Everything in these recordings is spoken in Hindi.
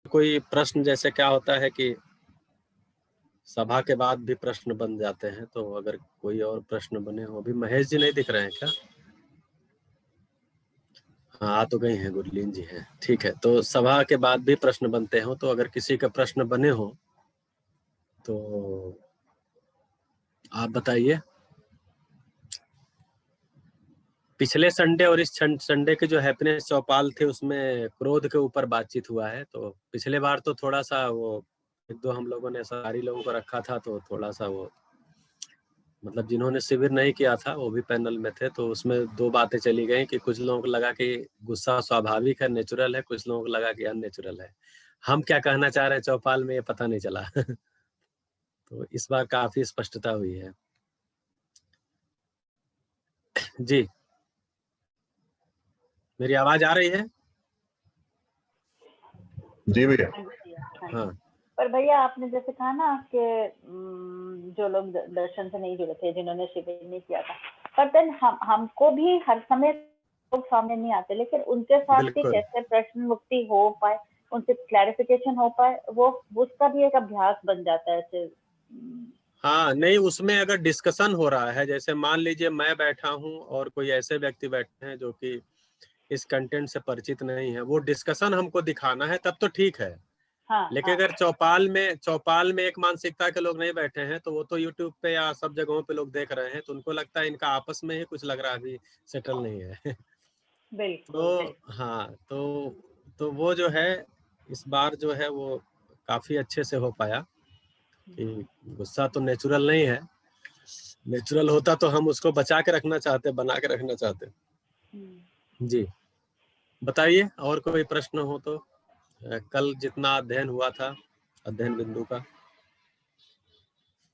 कोई प्रश्न जैसे क्या होता है कि सभा के बाद भी प्रश्न बन जाते हैं, तो अगर कोई और प्रश्न बने हो। अभी महेश जी नहीं दिख रहे हैं क्या? हाँ, आ तो गई हैं, गुरलीन जी हैं। ठीक है, तो सभा के बाद भी प्रश्न बनते हो, तो अगर किसी का प्रश्न बने हो तो आप बताइए। पिछले संडे और इस संडे के जो हैप्पीनेस चौपाल थे उसमें क्रोध के ऊपर बातचीत हुआ है। तो पिछले बार तो थोड़ा सा वो एक दो हम लोगों ने सारी लोगों को रखा था, तो थोड़ा सा वो मतलब जिन्होंने शिविर नहीं किया था वो भी पैनल में थे, तो उसमें दो बातें चली गई कि कुछ लोगों को लगा कि गुस्सा स्वाभाविक है, नेचुरल है, कुछ लोगों को लगा कि अननेचुरल है। हम क्या कहना चाह रहे हैं चौपाल में ये पता नहीं चला। तो इस बार काफी स्पष्टता हुई है। जी, मेरी आवाज आ रही है? जी भैया। हाँ, पर भैया आपने जैसे कहा ना कि जो लोग दर्शन से नहीं जुड़े थे, जिन्होंने शिविर नहीं किया था, पर देन हमको भी हर समय लोग सामने नहीं आते, लेकिन उनके साथ भी कैसे प्रश्न मुक्ति हो पाए, उनसे क्लैरिफिकेशन हो पाए, वो उसका भी एक अभ्यास बन जाता है ऐसे। हाँ, नहीं, उसमें अगर डिस्कशन हो रहा है, जैसे मान लीजिए मैं बैठा हूँ और कोई ऐसे व्यक्ति बैठे हैं जो कि इस कंटेंट से परिचित नहीं है, वो डिस्कशन हमको दिखाना है तब तो ठीक है। हाँ, लेकिन अगर चौपाल में एक मानसिकता के लोग नहीं बैठे हैं, तो वो तो यूट्यूब पे या सब जगहों पे लोग देख रहे हैं, तो उनको लगता है इनका आपस में ही कुछ लग रहा है, अभी सेटल नहीं है। तो हाँ, तो वो जो है इस बार जो है वो काफी अच्छे से हो पाया कि गुस्सा तो नेचुरल नहीं है। नेचुरल होता तो हम उसको बचा के रखना चाहते, बना के रखना चाहते। जी, बताइए और कोई प्रश्न हो तो। कल जितना अध्ययन हुआ था, अध्ययन बिंदु का।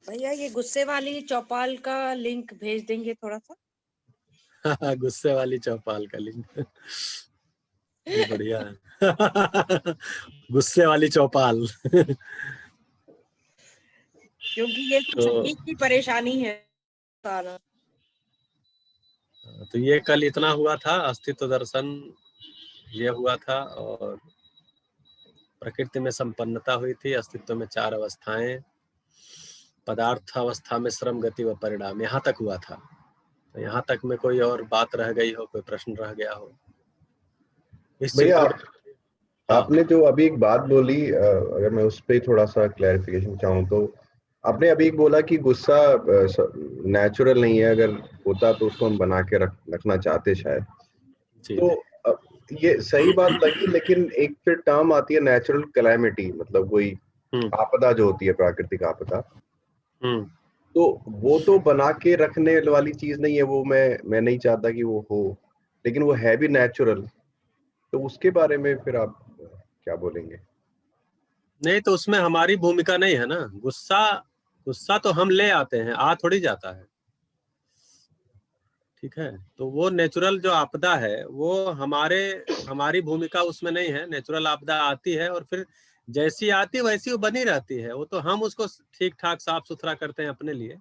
भैया ये गुस्से वाली चौपाल का लिंक भेज देंगे थोड़ा सा। गुस्से वाली चौपाल का लिंक। बढ़िया है। गुस्से वाली चौपाल। क्योंकि ये तो सभी की परेशानी है। तो ये कल इतना हुआ था, अस्तित्व दर्शन ये हुआ था, और प्रकृति में संपन्नता हुई थी, अस्तित्व में 4 अवस्थाएं, पदार्थ अवस्था में श्रम, गति व परिणाम, यहाँ तक हुआ था। तो यहाँ तक में कोई और बात रह गई हो, कोई प्रश्न रह गया हो इस भैया आपने जो अभी एक बात बोली, अगर मैं उस पर थोड़ा सा क्लैरिफिकेशन चाहूँ तो आपने अभी एक बोला कि गुस्सा नेचुरल नहीं है, अगर होता तो उसको हम बना के रखना चाहते शायद। तो ये सही बात लगी, लेकिन एक फिर टर्म आती है नेचुरल कैलेमिटी, मतलब कोई आपदा जो होती है, प्राकृतिक आपदा, तो वो तो बना के रखने वाली चीज नहीं है, वो मैं नहीं चाहता कि वो हो, लेकिन वो है भी नेचुरल। तो उसके बारे में फिर आप क्या बोलेंगे? नहीं, तो उसमें हमारी भूमिका नहीं है ना। गुस्सा तो हम ले आते हैं, आ थोड़ी जाता है। ठीक है, तो वो नेचुरल जो आपदा है वो हमारी भूमिका उसमें नहीं है। नेचुरल आपदा आती है और फिर जैसी आती वैसी वो बनी रहती है। वो तो हम उसको ठीक ठाक साफ सुथरा करते हैं अपने लिए,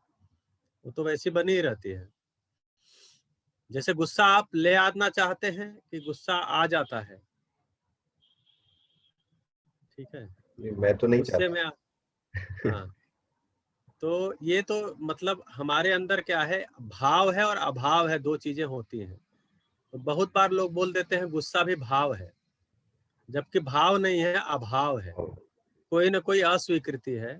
वो तो वैसी बनी ही रहती है। जैसे गुस्सा आप ले आना चाहते हैं कि गुस्सा आ जाता है। ठीक है, मैं तो नहीं गुस्से में चाहता। हाँ, तो ये तो मतलब हमारे अंदर क्या है, भाव है और अभाव है, दो चीजें होती हैं। तो बहुत बार लोग बोल देते हैं गुस्सा भी भाव है, जबकि भाव नहीं है, अभाव है। कोई ना कोई अस्वीकृति है।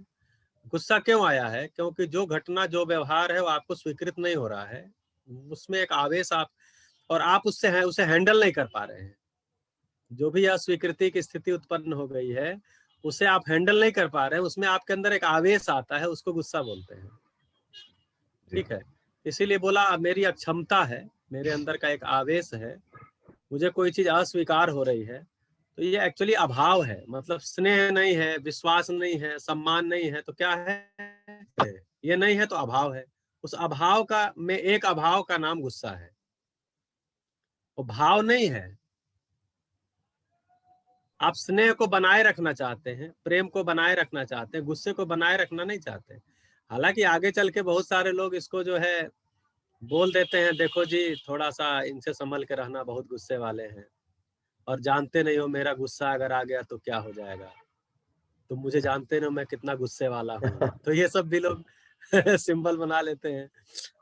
गुस्सा क्यों आया है? क्योंकि जो घटना, जो व्यवहार है वो आपको स्वीकृत नहीं हो रहा है, उसमें एक आवेश और आप उसे हैंडल नहीं कर पा रहे हैं। जो भी अस्वीकृति की स्थिति उत्पन्न हो गई है उसे आप हैंडल नहीं कर पा रहे हैं, उसमें आपके अंदर एक आवेश आता है, उसको गुस्सा बोलते हैं। ठीक है, इसीलिए बोला मेरी अक्षमता है, मेरे अंदर का एक आवेश है, मुझे कोई चीज अस्वीकार हो रही है, तो ये एक्चुअली अभाव है। मतलब स्नेह नहीं है, विश्वास नहीं है, सम्मान नहीं है, तो क्या है? ये नहीं है तो अभाव है। उस अभाव का में एक अभाव का नाम गुस्सा है। वो भाव नहीं है। आप स्नेह को बनाए रखना चाहते हैं, प्रेम को बनाए रखना चाहते हैं, गुस्से को बनाए रखना नहीं चाहते। हालांकि आगे चल के बहुत सारे लोग इसको जो है बोल देते हैं, देखो जी थोड़ा सा इनसे संभल के रहना, बहुत गुस्से वाले हैं। और जानते नहीं हो मेरा गुस्सा अगर आ गया तो क्या हो जाएगा, तुम मुझे जानते नहीं हो मैं कितना गुस्से वाला हूँ। तो ये सब भी लोग सिंबल बना लेते हैं,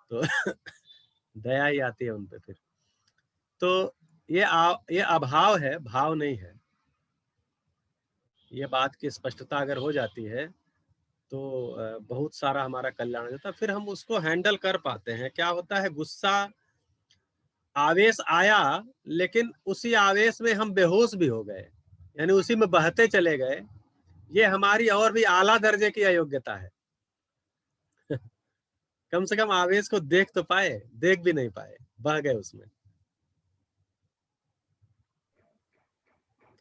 तो दया ही आती है उन पे फिर। तो ये अभाव है, भाव नहीं है। ये बात की स्पष्टता अगर हो जाती है तो बहुत सारा हमारा कल्याण हो जाता है, फिर हम उसको हैंडल कर पाते हैं। क्या होता है, गुस्सा आवेश आया, लेकिन उसी आवेश में हम बेहोश भी हो गए, यानी उसी में बहते चले गए। ये हमारी और भी आला दर्जे की अयोग्यता है। कम से कम आवेश को देख तो पाए, देख भी नहीं पाए, बह गए उसमें।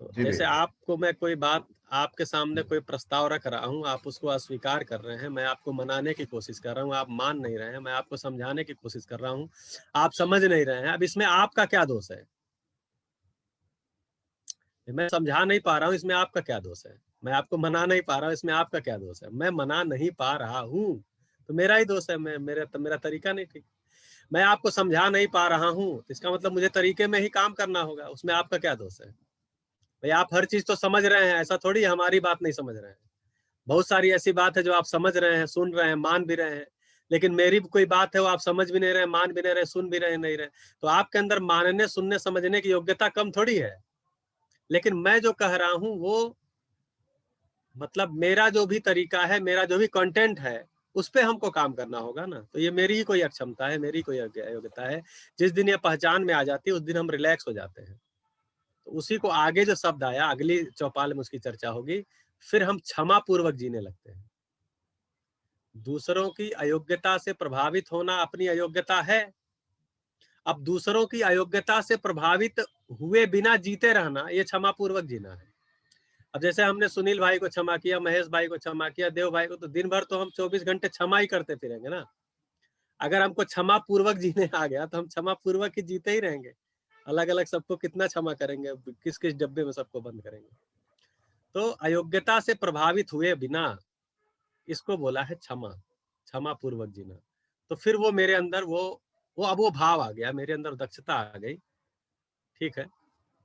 तो जैसे आपको मैं कोई बात आपके सामने कोई प्रस्ताव रख रहा हूँ, आप उसको अस्वीकार कर रहे हैं, मैं आपको मनाने की कोशिश कर रहा हूँ, आप मान नहीं रहे हैं, मैं आपको समझाने की कोशिश कर रहा हूँ, आप समझ नहीं रहे हैं। अब इसमें आपका क्या दोष है? मैं समझा नहीं पा रहा हूँ, इसमें आपका क्या दोष है? मैं आपको मना नहीं पा रहा हूँ, इसमें आपका क्या दोष है? मैं मना नहीं पा रहा हूँ तो मेरा ही दोष है, मेरा तरीका नहीं ठीक। मैं आपको समझा नहीं पा रहा हूँ तो इसका मतलब मुझे तरीके में ही काम करना होगा, उसमें आपका क्या दोष है? भाई आप हर चीज तो समझ रहे हैं, ऐसा थोड़ी हमारी बात नहीं समझ रहे हैं। बहुत सारी ऐसी बात है जो आप समझ रहे हैं, सुन रहे हैं, मान भी रहे हैं, लेकिन मेरी कोई बात है वो आप समझ भी नहीं रहे, मान भी नहीं रहे, सुन भी नहीं रहे। तो आपके अंदर मानने, सुनने, समझने की योग्यता कम थोड़ी है। लेकिन मैं जो कह रहा हूं वो मतलब मेरा जो भी तरीका है, मेरा जो भी कंटेंट है, उस पे हमको काम करना होगा ना। तो ये मेरी ही कोई अक्षमता है, मेरी कोई योग्यता है। जिस दिन ये पहचान में आ जाती है उस दिन हम रिलैक्स हो जाते हैं। तो उसी को आगे जो शब्द आया, अगली चौपाल में उसकी चर्चा होगी, फिर हम क्षमा पूर्वक जीने लगते हैं। दूसरों की अयोग्यता से प्रभावित होना अपनी अयोग्यता है। अब दूसरों की अयोग्यता से प्रभावित हुए बिना जीते रहना, ये क्षमा पूर्वक जीना है। अब जैसे हमने सुनील भाई को क्षमा किया, महेश भाई को क्षमा किया, देव भाई को, तो दिन भर तो हम 24 घंटे क्षमा ही करते फिरेंगे ना। अगर हमको क्षमा पूर्वक जीने आ गया तो हम क्षमा पूर्वक ही जीते ही रहेंगे। अलग अलग सबको कितना क्षमा करेंगे, किस किस डब्बे में सबको बंद करेंगे। तो अयोग्यता से प्रभावित हुए बिना, इसको बोला है क्षमा, क्षमा पूर्वक जीना। तो फिर वो मेरे अंदर वो अब वो भाव आ गया, मेरे अंदर दक्षता आ गई। ठीक है,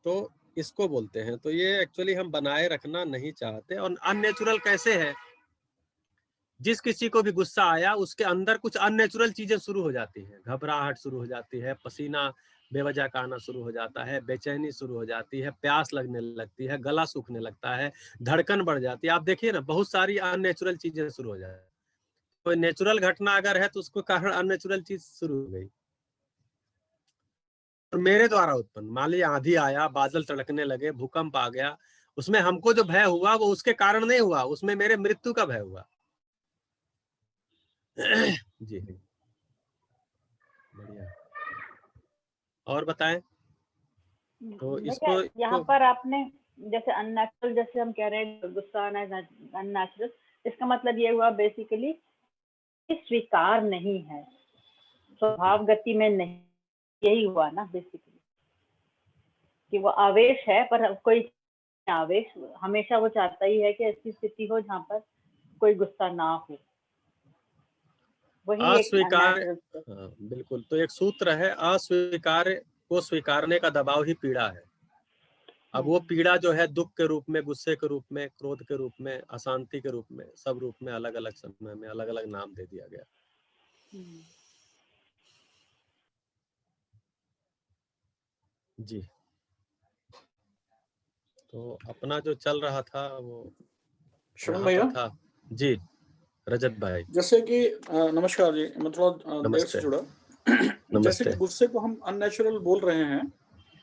तो इसको बोलते हैं। तो ये एक्चुअली हम बनाए रखना नहीं चाहते। और अननेचुरल कैसे है, जिस किसी को भी गुस्सा आया उसके अंदर कुछ अननेचुरल चीजें शुरू हो जाती हैं, घबराहट शुरू हो जाती है, पसीना बेवजह का आना शुरू हो जाता है, बेचैनी शुरू हो जाती है, प्यास लगने लगती है, गला सूखने लगता है, धड़कन बढ़ जाती है। आप देखिए ना, बहुत सारी अननेचुरल चीजें शुरू हो जाती है। कोई नेचुरल घटना अगर है तो उसको कारण अननेचुरल चीज शुरू हो गई। और मेरे द्वारा उत्पन्न, मान लीजिए आंधी आया, बादल तड़कने लगे, भूकंप आ गया, उसमें हमको जो भय हुआ वो उसके कारण नहीं हुआ, उसमें मेरे मृत्यु का भय हुआ। जी बढ़िया। और बताएं। तो इसको यहाँ पर आपने जैसे अननेचुरल, जैसे हम कह रहे हैं गुस्सा आना अननेचुरल, इसका मतलब ये हुआ बेसिकली स्वीकार नहीं है, स्वभाव गति में नहीं, यही हुआ ना बेसिकली, कि वो आवेश है पर कोई आवेश हमेशा वो चाहता ही है कि ऐसी स्थिति हो जहाँ पर कोई गुस्सा ना हो, वही अस्वीकार। हाँ, बिल्कुल। तो एक सूत्र है, अस्वीकार को स्वीकारने का दबाव ही पीड़ा है। अब वो पीड़ा जो है दुख के रूप में, गुस्से के रूप में, क्रोध के रूप में, अशांति के रूप में, सब रूप में अलग अलग समय में अलग अलग नाम दे दिया गया। जी, तो अपना जो चल रहा था वो श्रवण भैया था। जी रजत भाई, जैसे कि नमस्कार जी, मैं थोड़ा देर से जुड़ा। जैसे कि गुस्से को हम अननेचुरल बोल रहे हैं,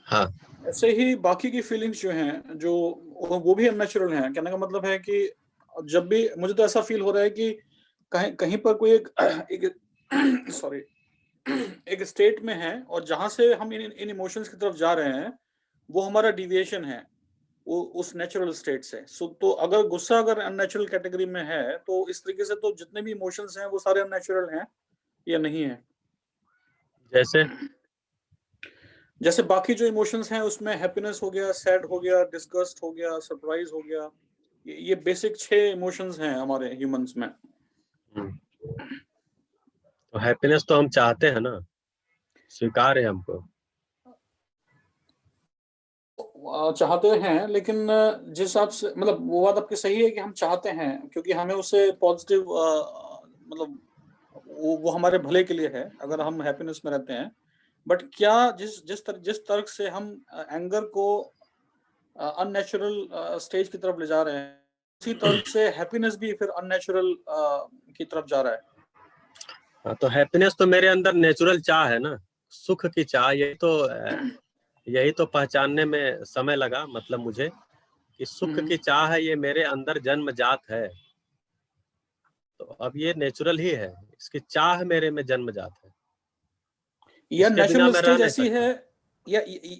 हाँ, ऐसे ही बाकी की फीलिंग्स जो हैं जो वो भी अननेचुरल हैं। कहने का मतलब है कि जब भी मुझे तो ऐसा फील हो रहा है कि कहीं पर कोई एक सॉरी एक स्टेट में है और जहां से हम इन इमोशंस की तरफ जा रहे हैं वो हमारा डिविएशन है वो उस नेचुरल स्टेट से। तो अगर गुस्सा अगर अननेचुरल कैटेगरी में है तो इस तरीके से तो जितने भी इमोशंस हैं वो सारे अननेचुरल हैं या नहीं है? जैसे बाकी जो इमोशंस हैं उसमें हैप्पीनेस हो गया, सैड हो गया, डिस्गस्ट हो गया, सरप्राइज हो गया, ये बेसिक 6 इमोशंस हैं हमारे ह्यूमंस में। तो हैप्पीनेस तो हम चाहते हैं ना, स्वीकार है हमको। चाहते हैं, लेकिन जिस हिसाब से मतलब वो बात आपकी सही है कि हम चाहते हैं, क्योंकि हमें उससे पॉजिटिव मतलब वो हमारे भले के लिए है अगर हम हैप्पीनेस में रहते हैं। बट क्या जिस तर्क से हम एंगर को अननेचुरल स्टेज की तरफ ले जा रहे हैं, उसी तर्क से हैप्पीनेस भी फिर अननेचुरल की तरफ जा रहा है। हाँ, तो हैप्पीनेस तो मेरे अंदर नेचुरल चाह है ना, सुख की चाह। यही तो पहचानने में समय लगा, मतलब मुझे कि सुख की चाह है, ये मेरे अंदर जन्मजात है। तो अब ये नेचुरल ही है, इसकी चाह मेरे में जन्मजात है। या इसके बिना नेचुरल मैं रह स्टेज नहीं ऐसी सकता। है,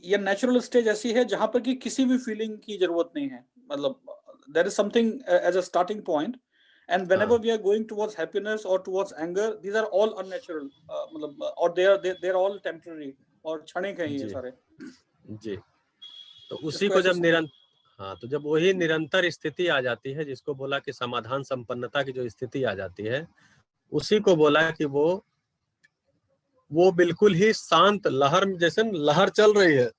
या नेचुरल स्टेज ऐसी है जहां पर कि किसी भी फीलिंग की जरूरत नहीं है, मतलब there is something as a starting point, and whenever we are going towards happiness और towards anger, these are all unnatural, मतलब और दे आर ऑल टेम्पररी और क्षणिक हैं ये जी सारे। जी। तो उसी इसको को ऐसे जब समझ। हाँ, तो जब वही निरंतर स्थिति आ जाती है, जिसको बोला कि समाधान संपन्नता की जो स्थिति आ जाती है, उसी को बोला कि वो बिल्कुल ही शांत लहर, जैसे लहर चल रही है,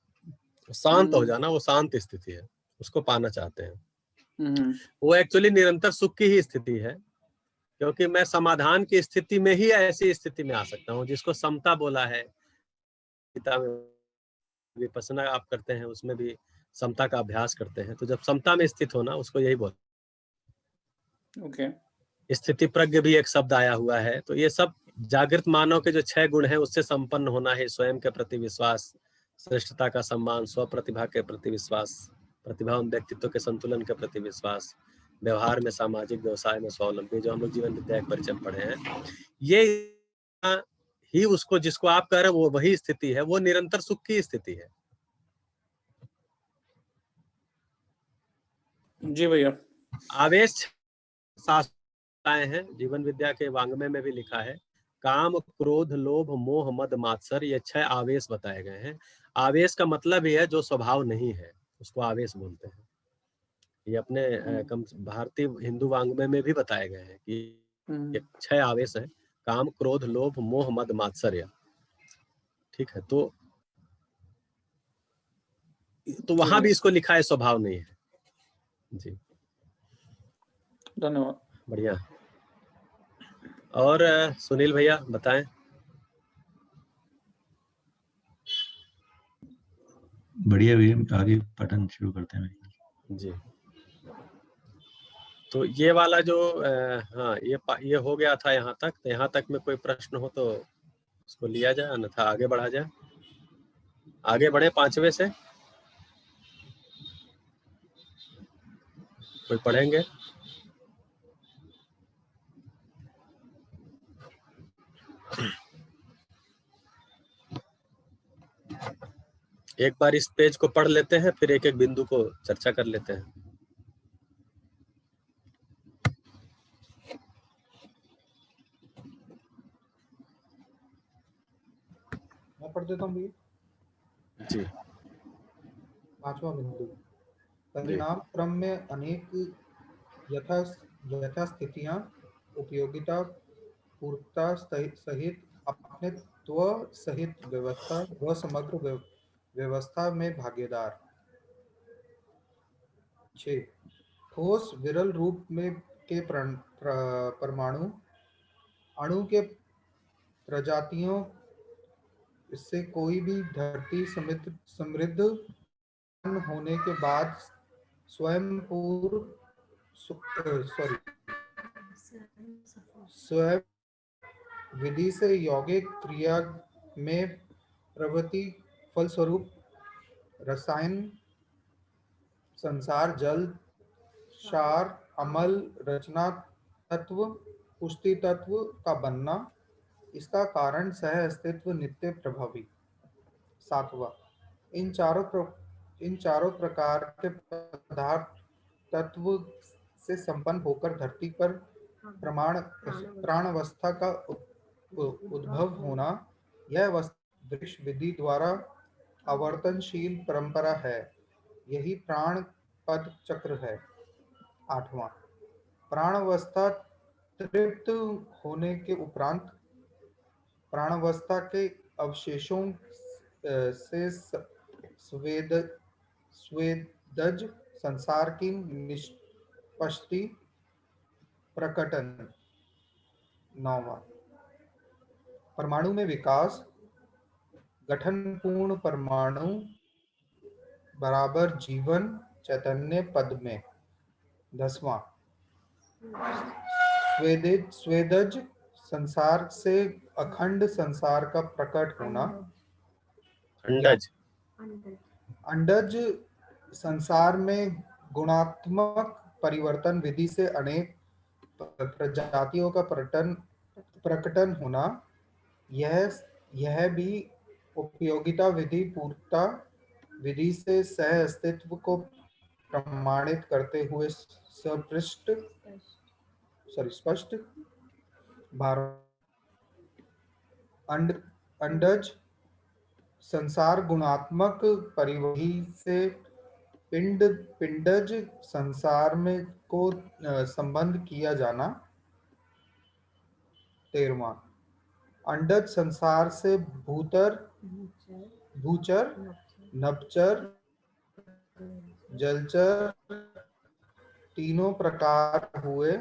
शांत हो जाना, वो शांत स्थिति है, उसको पाना चाहते हैं। वो एक्चुअली निरंतर सुख की ही स्थिति है, क्योंकि मैं समाधान की स्थिति में ही ऐसी स्थिति में आ सकता हूँ, जिसको समता बोला है। गीता में विपස්සना आप करते हैं, उसमें भी समता का अभ्यास करते हैं। तो जब समता में स्थित होना, उसको यही बोलते। ओके। स्थिति प्रज्ञ भी एक शब्द आया हुआ है। तो ये सब जागृत मानव के जो 6 गुण हैं, उससे संपन्न होना है। स्वयं के प्रति विश्वास, श्रेष्ठता का सम्मान, स्व प्रतिभा के प्रति विश्वास, प्रतिभा उन व्यक्तित्व के संतुलन के प्रति विश्वास, व्यवहार में सामाजिक, व्यवसाय में स्वावलंबी, जो हम लोग जीवन विद्या एक परिचय पढ़े हैं। ये ही उसको, जिसको आप कह रहे हैं, वो वही स्थिति है, वो निरंतर सुख की स्थिति है। जी भैया। आवेश आए हैं, जीवन विद्या के वांग्मय में भी लिखा है, काम, क्रोध, लोभ, मोह, मद, मात्सर, ये 6 आवेश बताए गए हैं। आवेश का मतलब ये है जो स्वभाव नहीं है, उसको आवेश बोलते हैं। ये अपने भारतीय हिंदू वांग्मय में भी बताए गए हैं कि 6 आवेश हैं, काम, क्रोध, लोभ, मोह, मद, मात्सर्य। ठीक है, तो वहां भी इसको लिखा है स्वभाव नहीं है। जी, धन्यवाद। बढ़िया। और सुनील भैया बताएं। बढ़िया भी, आगे पठन शुरू करते हैं। जी, तो ये वाला जो हाँ, ये हो गया था यहाँ तक। तो यहाँ तक में कोई प्रश्न हो तो उसको लिया जाए, अन्यथा आगे बढ़ा जाए। आगे बढ़े 5वें से, कोई पढ़ेंगे? एक बार इस पेज को पढ़ लेते हैं, फिर एक एक बिंदु को चर्चा कर लेते हैं। मैं पढ़ देता हूँ भैया। जी। 5वां बिंदु, परिणाम क्रम में अनेक यथास्थितियां उपयोगिता पूर्वता सहित अपनेत्व सहित व्यवस्था व समग्र व्यवस्था में भागीदार। 6. ठोस विरल रूप में के परमाणु अणु के प्रजातियों से कोई भी धरती समृद्ध होने के बाद स्वयं विधि से यौगिक क्रिया में प्रवृत्ति फलस्वरूप रसायन, संसार, जल, क्षार, अम्ल, रचना तत्व, पुष्टि तत्व का बनना, इसका कारण सह अस्तित्व नित्य प्रभावी। 7वां, इन चारों प्रकार के पदार्थ तत्व से संपन्न होकर धरती पर प्राणावस्था का उद्भव होना, यह वृक्ष विधि द्वारा आवर्तनशील परंपरा है। यही प्राण पद चक्र है। 8वां, प्राणावस्था तृप्त होने के उपरांत प्राणावस्था के अवशेषों से स्वेदज संसार की निष्पत्ति प्रकटन। 9वां परमाणु में विकास, गठन पूर्ण परमाणु बराबर जीवन चैतन्य पद में। 10वां स्वेदज संसार से अखंड संसार का प्रकट होना। अंडज अंडज संसार में गुणात्मक परिवर्तन विधि से अनेक प्रजातियों का प्रकटन होना। यह भी उपयोगिता विधि पूर्णता विधि से सह अस्तित्व को प्रमाणित करते हुए स्पष्ट। अंडज संसार गुणात्मक परिवही से पिंडज संसार में को संबंध किया जाना। 13वां अंडज संसार से भूचर, नभचर, जलचर तीनों प्रकार हुए।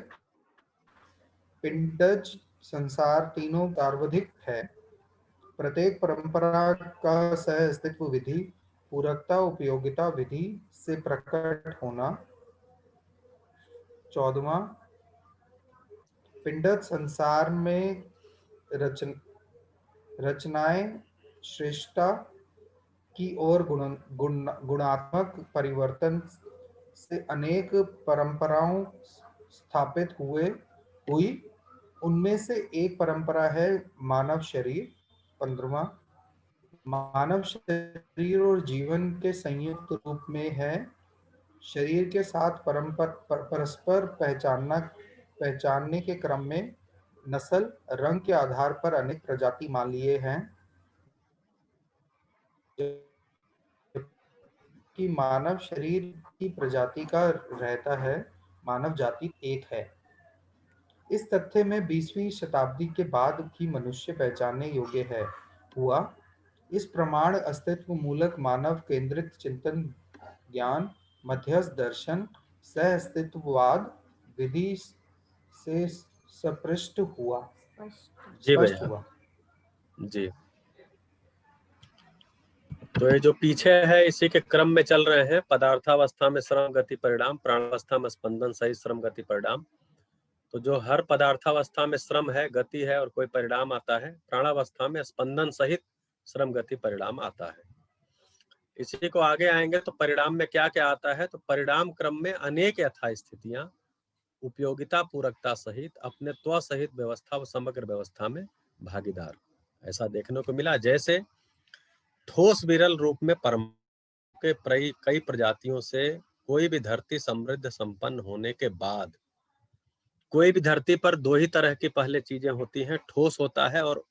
पिंडज संसार तीनों सार्वधिक है। प्रत्येक परंपरा का सह अस्तित्व विधि पूरकता उपयोगिता विधि से प्रकट होना। 14वां पिंडज संसार में रचनाएं श्रेष्ठता की ओर गुणात्मक परिवर्तन से अनेक परंपराओं स्थापित हुई। उनमें से एक परंपरा है मानव शरीर। 15वां मानव शरीर और जीवन के संयुक्त रूप में है। शरीर के साथ परस्पर पहचानने के क्रम में नस्ल रंग के आधार पर अनेक प्रजाति मान लिए हैं कि मानव शरीर की प्रजाति का रहता है। मानव जाति एक है। इस तथ्य में 20वीं शताब्दी के बाद की मनुष्य पहचानने योग्य है हुआ। इस प्रमाण अस्तित्व मूलक मानव केंद्रित चिंतन ज्ञान मध्यस्थ दर्शन सह अस्तित्ववाद विधि से स्पष्ट हुआ। जी भैया जी। तो ये जो पीछे है इसी के क्रम में चल रहे हैं। पदार्थावस्था में श्रम गति परिणाम, प्राणावस्था में स्पंदन सहित श्रम गति परिणाम। तो जो हर पदार्थावस्था में श्रम है गति है और कोई परिणाम आता है, प्राणावस्था में स्पंदन सहित श्रम गति परिणाम आता है। इसी को आगे आएंगे तो परिणाम में क्या क्या आता है। तो परिणाम क्रम में अनेक यथा स्थितियां उपयोगिता पूरकता सहित अपने त्व सहित व्यवस्था व समग्र व्यवस्था में भागीदार ऐसा देखने को मिला। जैसे ठोस विरल रूप में परमाणु के कई प्रजातियों से कोई भी धरती समृद्ध संपन्न होने के बाद, कोई भी धरती पर दो ही तरह की पहले चीजें होती हैं, ठोस होता है और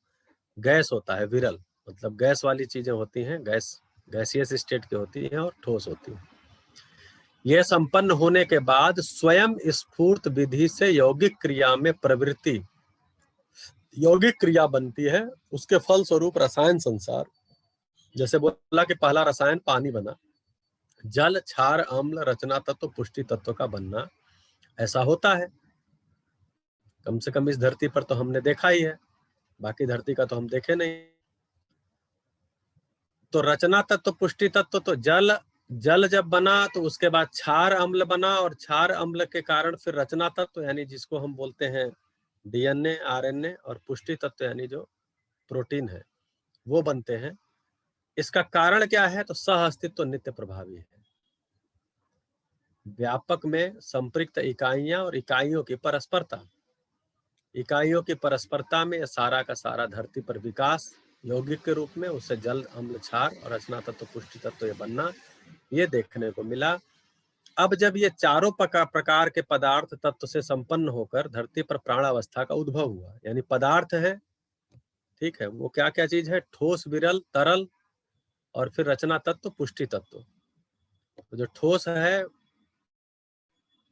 गैस होता है। विरल मतलब गैस वाली चीजें होती हैं, गैसियस स्टेट की होती हैं और ठोस होती हैं। यह संपन्न होने के बाद स्वयं स्फूर्त विधि से यौगिक क्रिया में प्रवृत्ति, यौगिक क्रिया बनती है। उसके फल स्वरूप रसायन संसार, जैसे बोला कि पहला रसायन पानी बना, जल क्षार अम्ल रचना तत्व पुष्टि तत्व का बनना, ऐसा होता है। कम से कम इस धरती पर तो हमने देखा ही है, बाकी धरती का तो हम देखे नहीं। तो रचना तत्व पुष्टि तत्व तो जल जब बना तो उसके बाद क्षार अम्ल बना और क्षार अम्ल के कारण फिर रचना तत्व यानी जिसको हम बोलते हैं डीएनए आरएनए, और पुष्टि तत्व यानी जो प्रोटीन है वो बनते हैं। इसका कारण क्या है। तो सह अस्तित्व नित्य प्रभावी है। व्यापक में संपृक्त इकाइयां और इकाइयों की परस्परता, इकाइयों की परस्परता में सारा का सारा धरती पर विकास यौगिक के रूप में, उससे जल अम्ल क्षार और रचना तत्व पुष्टि तत्व ये बनना, ये देखने को मिला। अब जब ये चारों प्रकार के पदार्थ तत्व से संपन्न होकर धरती पर प्राणावस्था का उद्भव हुआ, यानी पदार्थ है, ठीक है, वो क्या क्या चीज है, ठोस विरल तरल और फिर रचना तत्व पुष्टि तत्व। तो जो ठोस है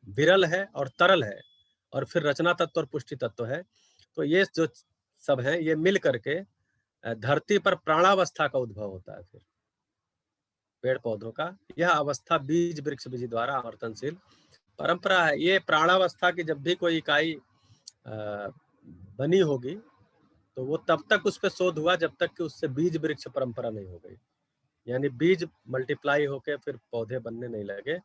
विरल है और तरल है और फिर रचना तत्व और पुष्टि तत्व है, तो ये जो सब है ये मिल करके धरती पर प्राणावस्था का उद्भव होता है। फिर पेड़ पौधों का। यह अवस्था बीज वृक्ष विधि द्वारा आवर्तनशील परंपरा है। ये प्राणावस्था की जब भी कोई इकाई बनी होगी तो वो तब तक उस पर शोध हुआ जब तक कि उससे बीज वृक्ष परंपरा नहीं हो गई, यानी बीज मल्टीप्लाई होके फिर पौधे बनने नहीं लगे,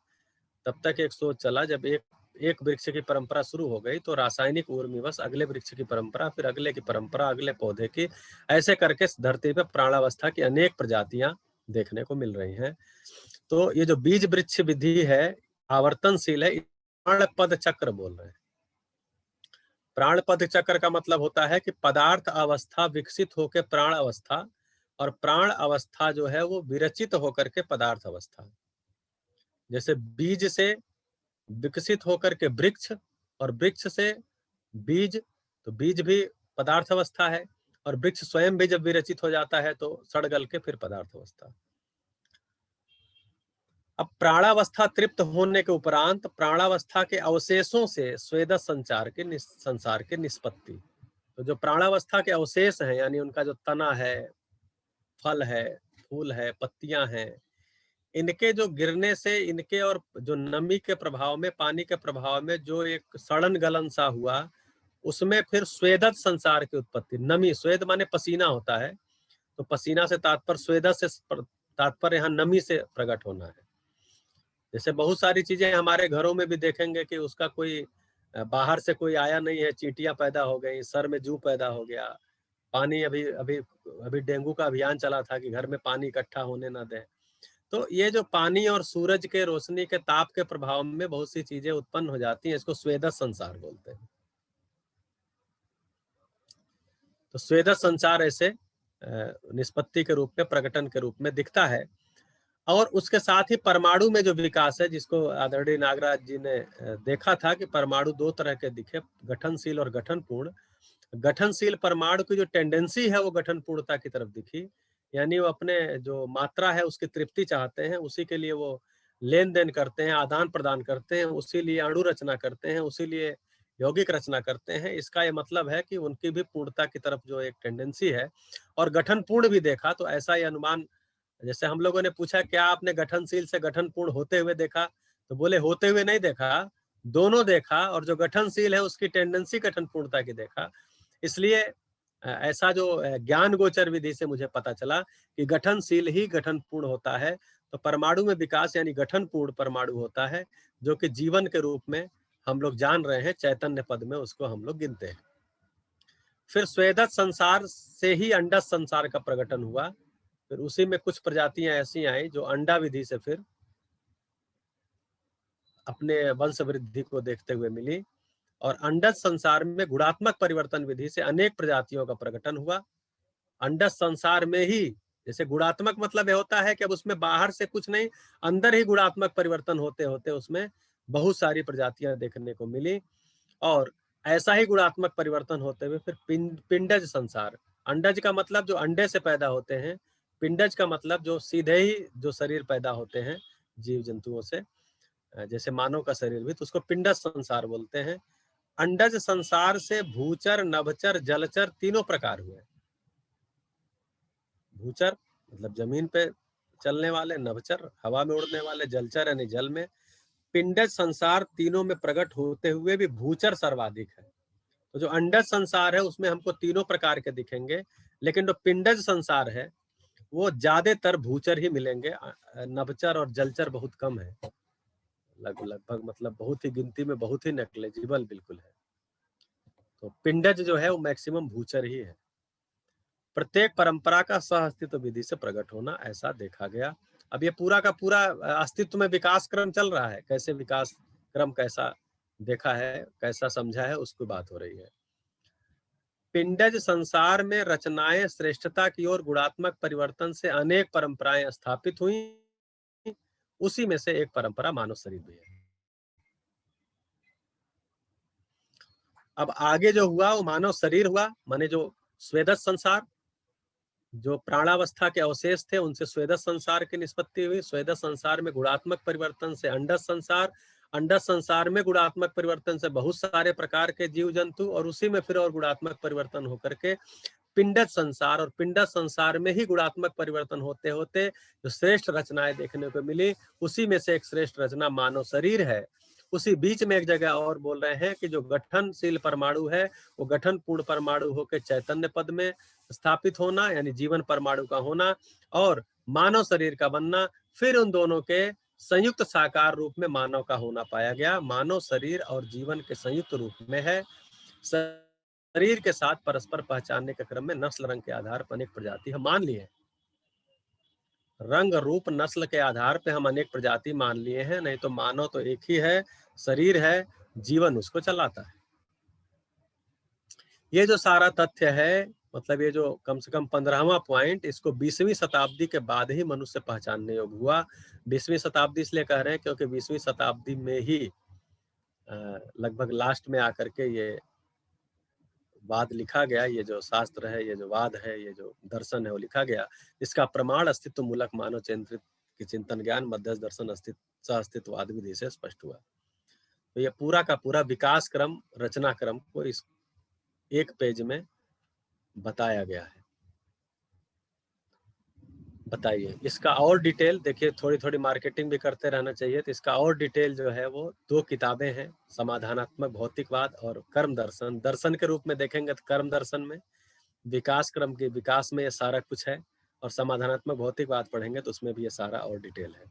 तब तक एक शोध चला। जब एक वृक्ष की परंपरा शुरू हो गई तो रासायनिक उर्मिवश अगले वृक्ष की परंपरा, फिर अगले की परंपरा, अगले पौधे की, ऐसे करके धरती पे प्राणावस्था की अनेक प्रजातियां देखने को मिल रही हैं। तो ये जो बीज वृक्ष विधि है आवर्तनशील है, प्राण पद चक्र बोल रहे हैं। प्राण पद चक्र का मतलब होता है कि पदार्थ अवस्था विकसित होकर प्राण अवस्था, और प्राण अवस्था जो है वो विरचित होकर के पदार्थ अवस्था। जैसे बीज से विकसित होकर के वृक्ष, और वृक्ष से बीज, तो बीज भी पदार्थ अवस्था है, और वृक्ष स्वयं भी जब विरचित हो जाता है तो सड़ गल के फिर पदार्थ अवस्था। अब प्राणावस्था तृप्त होने के उपरांत प्राणावस्था के अवशेषों से स्वेदस संसार के निष्पत्ति। तो जो प्राणावस्था के अवशेष हैं, यानी उनका जो तना है, फल है, फूल है, पत्तियां हैं, इनके जो गिरने से, इनके और जो नमी के प्रभाव में, पानी के प्रभाव में जो एक सड़न गलन सा हुआ, उसमें फिर स्वेदत संसार की उत्पत्ति। नमी, स्वेद माने पसीना होता है, तो पसीना से तात्पर्य, स्वेदत से तात्पर्य यहाँ नमी से प्रकट होना है। जैसे बहुत सारी चीजें हमारे घरों में भी देखेंगे कि उसका कोई बाहर से कोई आया नहीं है, चींटियां पैदा हो गई, सर में जू पैदा हो गया, पानी अभी डेंगू का अभियान चला था कि घर में पानी इकट्ठा होने ना दें। तो ये जो पानी और सूरज के रोशनी के ताप के प्रभाव में बहुत सी चीजें उत्पन्न हो जाती हैं, इसको स्वेदत संसार बोलते हैं। तो स्वेदत संसार ऐसे निष्पत्ति के रूप में, प्रकटन के रूप में दिखता है। और उसके साथ ही परमाणु में जो विकास है, जिसको आदरणीय नागराज जी ने देखा था कि परमाणु दो तरह के दिखे, गठनशील और गठनपूर्ण। गठनशील परमाणु की जो टेंडेंसी है वो गठनपूर्णता की तरफ दिखी, यानी वो अपने जो मात्रा है उसकी तृप्ति चाहते हैं, उसी के लिए वो लेन देन करते हैं, आदान प्रदान करते हैं, उसी लिए अणु रचना करते हैं, उसी लिए यौगिक रचना करते हैं। इसका ये मतलब है कि उनकी भी पूर्णता की तरफ जो एक टेंडेंसी है, और गठनपूर्ण भी देखा। तो ऐसा ही अनुमान, जैसे हम लोगों ने पूछा क्या आपने गठनशील से गठनपूर्ण होते हुए देखा, तो बोले होते हुए नहीं देखा, दोनों देखा, और जो गठनशील है उसकी टेंडेंसी गठनपूर्णता की देखा। इसलिए ऐसा जो ज्ञान गोचर विधि से मुझे पता चला कि गठनशील ही गठनपूर्ण होता है। तो परमाणु में विकास यानी गठनपूर्ण परमाणु होता है, जो कि जीवन के रूप में हम लोग जान रहे हैं, चैतन्य पद में उसको हम लोग गिनते हैं। फिर स्वेदत संसार से ही अंडज संसार का प्रकटन हुआ। फिर उसी में कुछ प्रजातियां ऐसी आई जो अंडा विधि से फिर अपने वंश वृद्धि को देखते हुए मिली, और अंडज संसार में गुणात्मक परिवर्तन विधि से अनेक प्रजातियों का प्रकटन हुआ। अंडज संसार में ही, जैसे गुणात्मक मतलब यह होता है कि अब उसमें बाहर से कुछ नहीं, अंदर ही गुणात्मक परिवर्तन होते होते उसमें बहुत सारी प्रजातियां देखने को मिली। और ऐसा ही गुणात्मक परिवर्तन होते हुए फिर पिंडज संसार। अंडज का मतलब जो अंडे से पैदा होते हैं, पिंडज का मतलब जो सीधे ही जो शरीर पैदा होते हैं जीव जंतुओं से, जैसे मानव का शरीर भी, तो उसको पिंडज संसार बोलते हैं। अंडज संसार से भूचर, नभचर, जलचर तीनों प्रकार हुए। भूचर मतलब जमीन पे चलने वाले, नभचर हवा में उड़ने वाले, जलचर यानी जल में। पिंडज संसार तीनों में प्रकट होते हुए भी भूचर सर्वाधिक है। तो जो अंडज संसार है उसमें हमको तीनों प्रकार के दिखेंगे, लेकिन जो पिंडज संसार है वो ज्यादातर भूचर ही मिलेंगे, नभचर और जलचर बहुत कम है, लगभग मतलब बहुत ही गिनती में, बहुत ही नेग्लिजिबल बिल्कुल है। तो पिंडज जो है वो मैक्सिमम भूचर ही है। प्रत्येक परंपरा का सह अस्तित्व विधि से प्रकट होना, ऐसा देखा गया। अब ये पूरा का पूरा अस्तित्व में विकास क्रम चल रहा है, कैसे विकास क्रम कैसा देखा है, कैसा समझा है, उसकी बात हो रही है। पिंडज संसार में रचनाएं श्रेष्ठता की ओर गुणात्मक परिवर्तन से अनेक परंपराएं स्थापित हुई, उसी में से एक परंपरा मानव शरीर भी है। अब आगे जो हुआ वो मानव शरीर हुआ, माने जो स्वेदस संसार, जो प्राणावस्था के अवशेष थे उनसे स्वेदस संसार की निष्पत्ति हुई। स्वेदस संसार में गुणात्मक परिवर्तन से अंडज संसार, अंडज संसार में गुणात्मक परिवर्तन से बहुत सारे प्रकार के जीव जंतु, और उसी में फिर और गुणात्मक परिवर्तन होकर के पिंडज संसार, और पिंडज संसार में ही गुणात्मक परिवर्तन होते होते जो श्रेष्ठ रचनाएं देखने को मिली, उसी में से एक श्रेष्ठ रचना मानव शरीर है। उसी बीच में एक जगह और बोल रहे हैं कि जो गठनशील परमाणु है वो गठन पूर्ण परमाणु होकर चैतन्य पद में स्थापित होना, यानी जीवन परमाणु का होना, और मानव शरीर का बनना, फिर उन दोनों के संयुक्त साकार रूप में मानव का होना पाया गया। मानव शरीर और जीवन के संयुक्त रूप में है। शरीर के साथ परस्पर पहचानने के क्रम में नस्ल रंग के आधार पर अनेक प्रजाति हम मान लिए हैं। रंग रूप नस्ल के आधार पे हम अनेक प्रजाति मान लिए हैं, नहीं तो मानव तो एक ही है, शरीर है, जीवन उसको चलाता है। ये जो सारा तथ्य है, मतलब ये जो कम से कम 15वां पॉइंट, इसको 20वीं शताब्दी के बाद ही मनुष्य पहचानने योग्य हुआ। 20वीं शताब्दी इसलिए कह रहे हैं क्योंकि 20वीं शताब्दी में ही लगभग लास्ट में आकर के ये वाद लिखा गया, ये जो शास्त्र है, ये जो वाद है, ये जो दर्शन है वो लिखा गया। इसका प्रमाण अस्तित्व मूलक मानव केंद्रित की चिंतन ज्ञान मध्यस्थ दर्शन सह अस्तित्ववाद विधि से स्पष्ट हुआ। तो ये पूरा का पूरा विकास क्रम, रचना क्रम को इस एक पेज में बताया गया है। बताइए इसका और डिटेल, देखिए थोड़ी थोड़ी मार्केटिंग भी करते रहना चाहिए, तो इसका और डिटेल जो है वो 2 किताबें हैं, समाधानात्मक भौतिकवाद और कर्म दर्शन। दर्शन के रूप में देखेंगे तो कर्म दर्शन में विकास क्रम के विकास में ये सारा कुछ है, और समाधानात्मक भौतिकवाद पढ़ेंगे तो उसमें भी ये सारा और डिटेल है।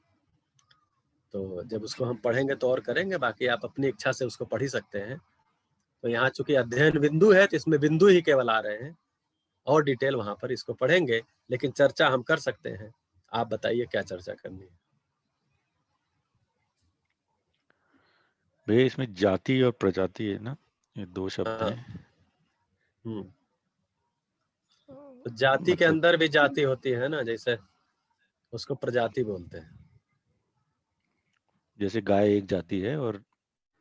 तो जब उसको हम पढ़ेंगे तो और करेंगे, बाकी आप अपनी इच्छा से उसको पढ़ ही सकते हैं। तो यहाँ चूंकि अध्ययन बिंदु है तो इसमें बिंदु ही केवल आ रहे हैं, और डिटेल वहां पर इसको पढ़ेंगे, लेकिन चर्चा हम कर सकते हैं। आप बताइए क्या चर्चा करनी है। भैया इसमें जाति और प्रजाति है ना, ये 2 शब्द हाँ। हैं। तो जाति के अंदर भी जाति होती है ना, जैसे उसको प्रजाति बोलते हैं। जैसे गाय एक जाति है और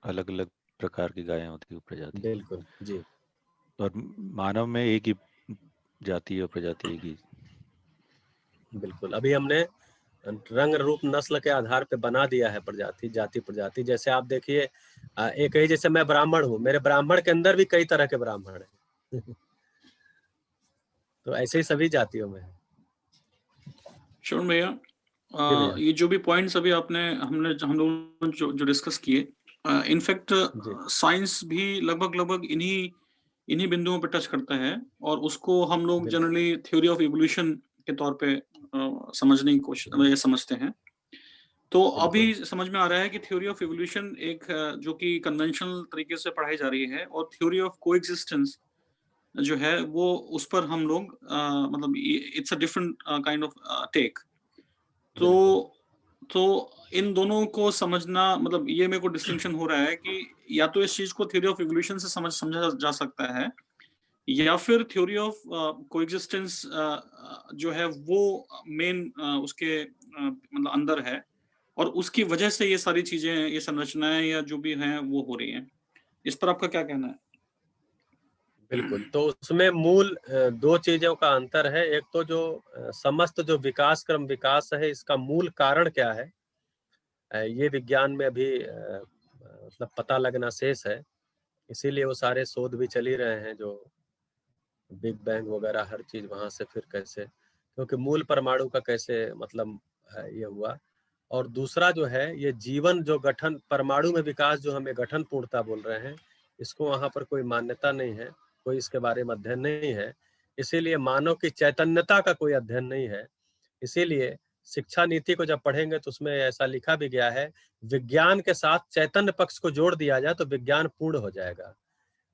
अलग अलग प्रकार की गायें होती है प्रजाति। बिल्कुल जी। और मानव में एक ही जाति और प्रजाति एक ही। बिल्कुल, अभी हमने रंग रूप नस्ल के आधार पे बना दिया है प्रजाति, जाति प्रजाति। जैसे आप देखिए एक ही, जैसे मैं ब्राह्मण हूँ, मेरे ब्राह्मण के अंदर भी कई तरह के ब्राह्मण हैं तो ऐसे ही सभी जातियों में है। श्रवण भैया, ये जो भी पॉइंट्स अभी हम लोग जो डिस्कस किए, इनफैक्ट साइंस भी लगभग इन्हीं बिंदुओं पर टच करता है, और उसको हम लोग जनरली थ्योरी ऑफ इवोल्यूशन के तौर पे समझने की कोशिश समझते हैं। तो अभी समझ में आ रहा है कि थ्योरी ऑफ इवोल्यूशन एक जो कि कन्वेंशनल तरीके से पढ़ाई जा रही है, और थ्योरी ऑफ कोएग्जिस्टेंस जो है वो उस पर हम लोग मतलब it's a different kind of tech. तो इन दोनों को समझना, मतलब ये मेरे को डिस्टिंक्शन हो रहा है कि या तो इस चीज को थ्योरी ऑफ इवोल्यूशन से समझा जा सकता है, या फिर थ्योरी ऑफ कोएग्जिस्टेंस जो है वो मेन उसके मतलब अंदर है, और उसकी वजह से ये सारी चीजें, ये संरचनाएं या जो भी हैं वो हो रही हैं। इस पर आपका क्या कहना है? बिल्कुल, तो उसमें मूल 2 चीजों का अंतर है। एक तो जो समस्त जो विकास क्रम विकास है, इसका मूल कारण क्या है, ये विज्ञान में अभी मतलब पता लगना शेष है। इसीलिए वो सारे शोध भी चल ही रहे हैं, जो बिग बैंग वगैरह हर चीज वहां से फिर कैसे, क्योंकि मूल परमाणु का कैसे मतलब ये हुआ। और दूसरा जो है ये जीवन जो गठन परमाणु में विकास जो हमें गठन पूर्णता बोल रहे हैं, इसको वहां पर कोई मान्यता नहीं है, कोई इसके बारे में अध्ययन नहीं है। इसीलिए मानव की चैतन्यता का कोई अध्ययन नहीं है। इसीलिए शिक्षा नीति को जब पढ़ेंगे तो उसमें ऐसा लिखा भी गया है, विज्ञान के साथ चैतन्य पक्ष को जोड़ दिया जाए तो विज्ञान पूर्ण हो जाएगा।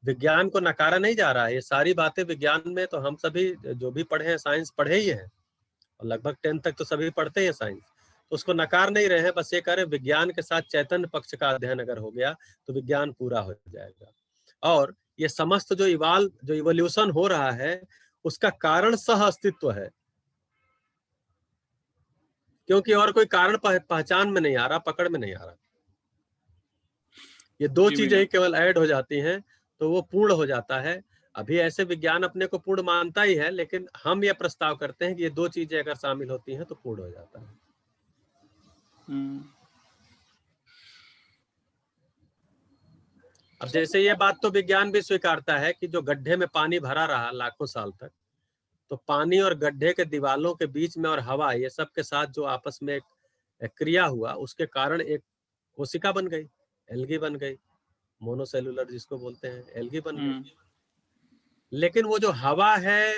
विज्ञान को नकारा नहीं जा रहा है, ये सारी बातें विज्ञान में तो हम सभी जो भी पढ़े हैं साइंस पढ़े ही हैं, और लगभग 10 तक तो सभी पढ़ते हैं साइंस, तो उसको नकार नहीं रहे हैं। बस ये कह रहे हैं विज्ञान के साथ चैतन्य पक्ष का अध्ययन अगर हो गया तो विज्ञान पूरा हो जाएगा। और ये समस्त जो इवोल्यूशन हो रहा है उसका कारण सह अस्तित्व है, क्योंकि और कोई कारण पहचान में नहीं आ रहा, पकड़ में नहीं आ रहा। ये 2 चीजें ही केवल ऐड हो जाती हैं तो वो पूर्ण हो जाता है। अभी ऐसे विज्ञान अपने को पूर्ण मानता ही है, लेकिन हम ये प्रस्ताव करते हैं कि ये 2 चीजें अगर शामिल होती हैं तो पूर्ण हो जाता है। अब जैसे ये बात तो विज्ञान भी स्वीकारता है कि जो गड्ढे में पानी भरा रहा लाखों साल तक, तो पानी और गड्ढे के दीवालों के बीच में और हवा, ये सब के साथ जो आपस में एक क्रिया हुआ, उसके कारण एक कोशिका बन गई, एल्गी बन गई, मोनोसेलुलर जिसको बोलते हैं, एल्गी बन गई। लेकिन वो जो हवा है,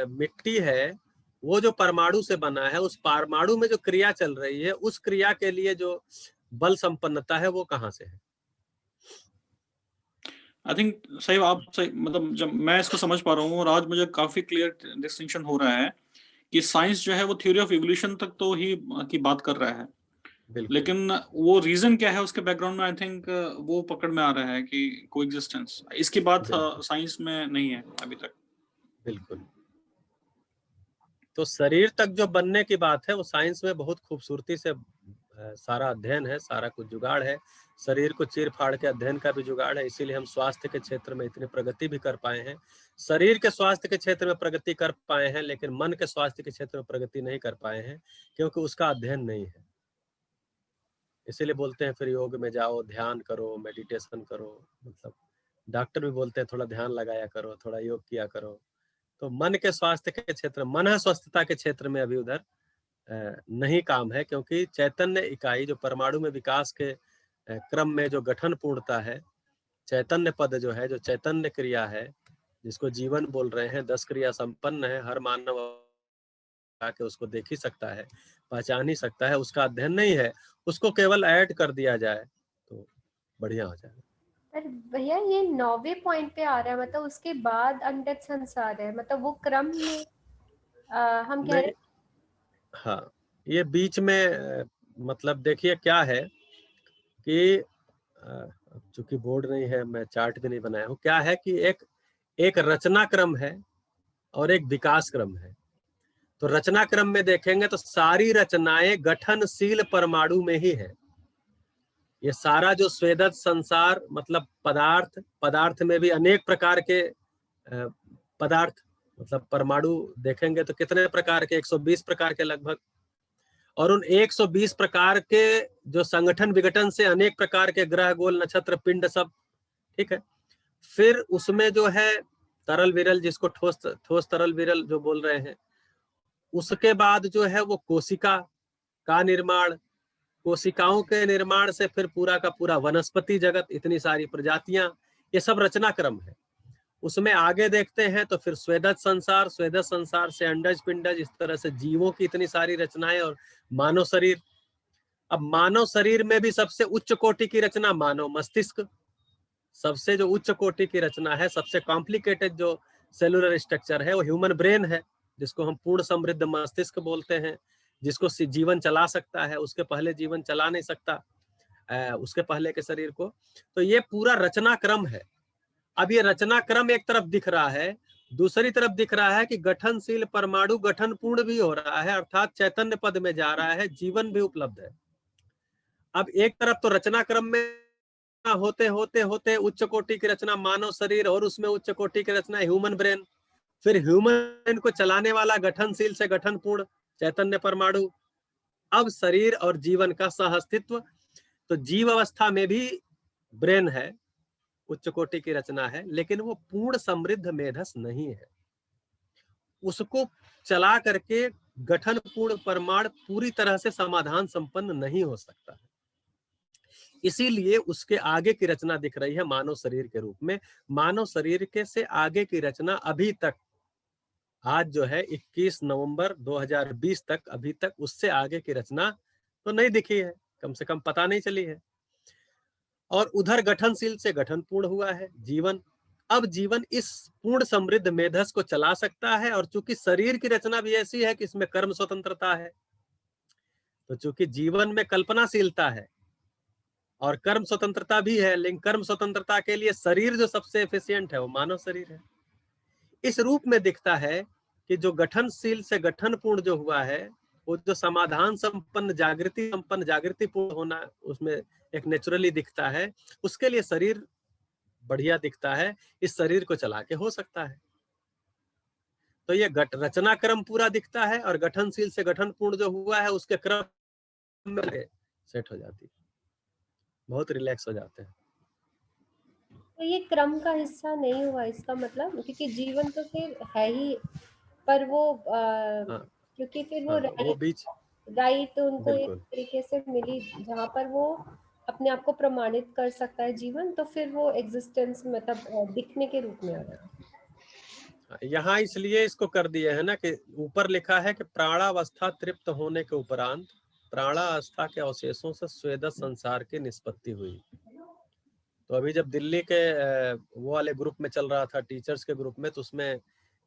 मिट्टी है, वो जो परमाणु से बना है, उस परमाणु में जो क्रिया चल रही है, उस क्रिया के लिए जो बल संपन्नता है वो कहाँ से है? आई थिंक सही, आप सही, मतलब जब मैं इसको समझ पा रहा हूँ और आज मुझे काफी क्लियर डिस्टिंक्शन हो रहा है कि साइंस जो है वो थ्योरी ऑफ इवोल्यूशन तक तो ही की बात कर रहा है, बिल्कुल। लेकिन वो रीजन क्या है उसके बैकग्राउंड में आई थिंक वो पकड़ में आ रहा है कि कोएग्जिस्टेंस, इसकी बात साइंस में नहीं है अभी तक। बिल्कुल। तो शरीर तक जो बनने की बात है वो साइंस में बहुत खूबसूरती से सारा अध्ययन है, सारा कुछ जुगाड़ है। शरीर को चीर फाड़ के अध्ययन का भी जुगाड़ है, इसीलिए हम स्वास्थ्य के क्षेत्र में इतनी प्रगति भी कर पाए हैं। शरीर के स्वास्थ्य के क्षेत्र में प्रगति कर पाए हैं, लेकिन मन के स्वास्थ्य के क्षेत्र में प्रगति नहीं कर पाए हैं, क्योंकि उसका अध्ययन नहीं है। इसीलिए बोलते हैं फिर योग में जाओ, ध्यान करो, मेडिटेशन करो, मतलब डॉक्टर भी बोलते हैं थोड़ा ध्यान लगाया करो, थोड़ा योग किया करो। तो मन के स्वास्थ्य के क्षेत्र, मन स्वस्थता के क्षेत्र में अभी उधर नहीं काम है, क्योंकि चैतन्य इकाई जो परमाणु में विकास के क्रम में जो गठन पूर्णता है, चैतन्य पद जो है, जो चैतन्य क्रिया है, जिसको जीवन बोल रहे हैं, 10 क्रिया संपन्न है, हर मानव आके उसको देख ही सकता है, पहचान ही सकता है, उसका अध्ययन नहीं है, उसको केवल ऐड कर दिया जाए तो बढ़िया हो जाएगा। पर भैया ये 9वें पॉइंट पे आ रहा है, मतलब उसके बाद अनंत संसार है, मतलब वो क्रम में हम कह रहे हैं। हाँ, ये बीच में मतलब देखिए क्या है कि चूंकि बोर्ड नहीं है, मैं चार्ट भी नहीं बनाया हूँ, क्या है कि एक रचना क्रम है और एक विकास क्रम है। तो रचना क्रम में देखेंगे तो सारी रचनाएं गठनशील परमाणु में ही है। ये सारा जो स्वेदत संसार, मतलब पदार्थ में भी अनेक प्रकार के पदार्थ, मतलब परमाणु देखेंगे तो कितने प्रकार के, 120 प्रकार के लगभग, और उन 120 प्रकार के जो संगठन विघटन से अनेक प्रकार के ग्रह, गोल, नक्षत्र, पिंड सब, ठीक है। फिर उसमें जो है तरल विरल, जिसको ठोस तरल विरल जो बोल रहे हैं, उसके बाद जो है वो कोशिका का निर्माण, कोशिकाओं के निर्माण से फिर पूरा का पूरा वनस्पति जगत, इतनी सारी प्रजातियां, ये सब रचना क्रम है। उसमें आगे देखते हैं तो फिर स्वेदत संसार, स्वेदत संसार से अंडज, पिंडज, इस तरह से जीवों की इतनी सारी रचनाएं, और मानव शरीर। अब मानव शरीर में भी सबसे उच्च कोटि की रचना मानव मस्तिष्क, सबसे जो उच्च कोटि की रचना है, सबसे कॉम्प्लिकेटेड जो सेलुलर स्ट्रक्चर है वो ह्यूमन ब्रेन है, जिसको हम पूर्ण समृद्ध मस्तिष्क बोलते हैं, जिसको जीवन चला सकता है, उसके पहले जीवन चला नहीं सकता उसके पहले के शरीर को। तो ये पूरा रचना क्रम है। अब ये रचना क्रम एक तरफ दिख रहा है, दूसरी तरफ दिख रहा है कि गठनशील परमाणु गठन पूर्ण भी हो रहा है, अर्थात चैतन्य पद में जा रहा है, जीवन भी उपलब्ध है। अब एक तरफ तो रचना क्रम में होते होते होते उच्च कोटि की रचना मानव शरीर, और उसमें उच्च कोटि की रचना ह्यूमन ब्रेन, फिर ह्यूमन को चलाने वाला गठनशील से गठन पूर्ण चैतन्य परमाणु, अब शरीर और जीवन का सहअस्तित्व। तो जीव अवस्था में भी ब्रेन है, उच्च कोटि की रचना है, लेकिन वो पूर्ण समृद्ध मेधस नहीं है। उसको चला करके गठन पूर्ण परमाणु पूरी तरह से समाधान संपन्न नहीं हो सकता। इसीलिए उसके आगे की रचना दिख रही है मानव शरीर के रूप में। मानव शरीर के से आगे की रचना अभी तक, आज जो है 21 नवंबर 2020 तक, अभी तक उससे आगे की रचना तो नहीं दिखी है, कम से कम पता नहीं चली है। और उधर गठनशील से गठन पूर्ण हुआ है जीवन। अब जीवन इस पूर्ण समृद्ध मेधस को चला सकता है, और चूंकि शरीर की रचना भी ऐसी है कि इसमें कर्म स्वतंत्रता है, तो चूंकि जीवन में कल्पनाशीलता है और कर्म स्वतंत्रता भी है, लेकिन कर्म स्वतंत्रता के लिए शरीर जो सबसे एफिशिएंट है वो मानव शरीर है। इस रूप में दिखता है कि जो गठनशील से गठन पूर्ण जो हुआ है, वो जो समाधान संपन्न, जागृति पूर्ण होना उसमें एक नेचुरली दिखता है, उसके लिए शरीर बढ़िया दिखता है, इस शरीर को चला के हो सकता है। तो ये रचना क्रम पूरा दिखता है, और गठनशील से गठन पूर्ण जो हुआ है उसके क्रम में सेट हो जाती है, बहुत रिलैक्स हो जाते हैं। तो ये क्रम का हिस्सा नहीं हुआ इसका मतलब, क्योंकि जीवन तो फिर है ही पर वो हाँ, क्योंकि फिर वो हाँ, वो बीच राइट उनको एक बिल्कुल तरीके से मिली जहाँ पर वो अपने आप को प्रमाणित कर सकता है जीवन, तो फिर वो एग्जिस्टेंस मतलब दिखने के रूप में आ रहा है। यहाँ इसलिए इसको कर दिए है ना कि ऊपर लिखा है कि प्राणावस्था तृप्त होने के उपरांत प्राणावस्था के अवशेषों से स्वेदस संसार की निष्पत्ति हुई। तो अभी जब दिल्ली के वो वाले ग्रुप में चल रहा था, टीचर्स के ग्रुप में, तो उसमें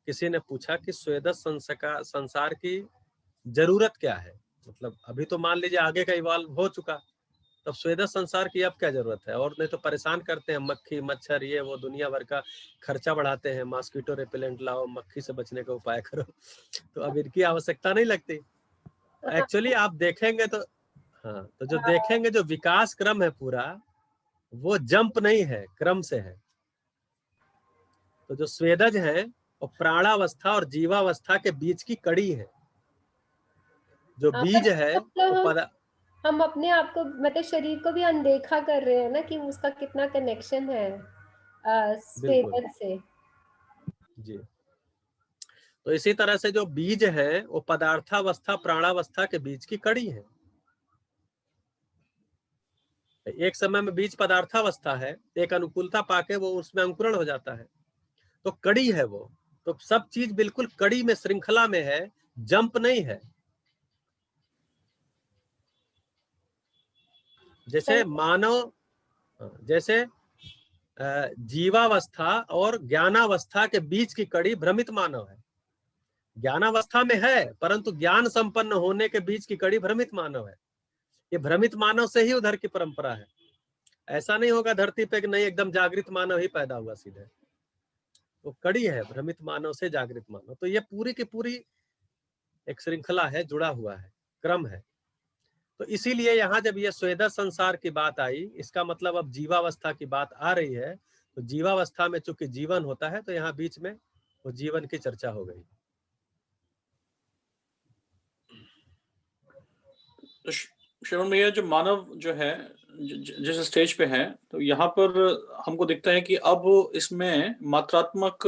किसी ने पूछा कि स्वेदस संसार की जरूरत क्या है। मतलब अभी तो मान लीजिए आगे का इवॉल्व हो चुका, तब स्वेदस संसार की अब क्या जरूरत है। और नहीं तो परेशान करते हैं मक्खी मच्छर, ये वो दुनिया भर का खर्चा बढ़ाते हैं, मॉस्किटो रिपेलेंट लाओ, मक्खी से बचने का उपाय करो। तो अब इनकी आवश्यकता नहीं लगती। एक्चुअली आप देखेंगे तो हाँ, तो जो देखेंगे जो विकास क्रम है पूरा, वो जंप नहीं है, क्रम से है। तो जो स्वेदज है वो प्राणावस्था और जीवावस्था के बीच की कड़ी है। जो बीज है वो हम अपने आप को मतलब शरीर को भी अनदेखा कर रहे हैं ना कि उसका कितना कनेक्शन है स्वेदन से। जी, तो इसी तरह से जो बीज है वो पदार्थावस्था प्राणावस्था के बीच की कड़ी है। एक समय में बीज पदार्थावस्था है, एक अनुकूलता पाके वो उसमें अंकुरण हो जाता है, तो कड़ी है वो। तो सब चीज बिल्कुल कड़ी में, श्रृंखला में है, जंप नहीं है। जैसे मानव, जैसे जीवावस्था और ज्ञानावस्था के बीच की कड़ी भ्रमित मानव है। ज्ञानावस्था में है परंतु ज्ञान संपन्न होने के बीच की कड़ी भ्रमित मानव है। ये भ्रमित मानव से ही उधर की परंपरा है। ऐसा नहीं होगा धरती पे कि नहीं एकदम जागृत मानव ही पैदा हुआ सीधे। वो कड़ी है भ्रमित मानव से जागृत मानव। तो ये पूरी की पूरी एक श्रृंखला है, जुड़ा हुआ है, क्रम है। तो इसीलिए यहाँ जब ये स्वेदस संसार की बात आई, इसका मतलब अब जीवावस्था की बात आ रही है। तो जीवावस्था में चूंकि जीवन होता है, तो यहाँ बीच में वो जीवन की चर्चा हो गई। तो श्रवण भैया, जो मानव जो है जिस स्टेज पे है, तो यहाँ पर हमको दिखता है कि अब इसमें मात्रात्मक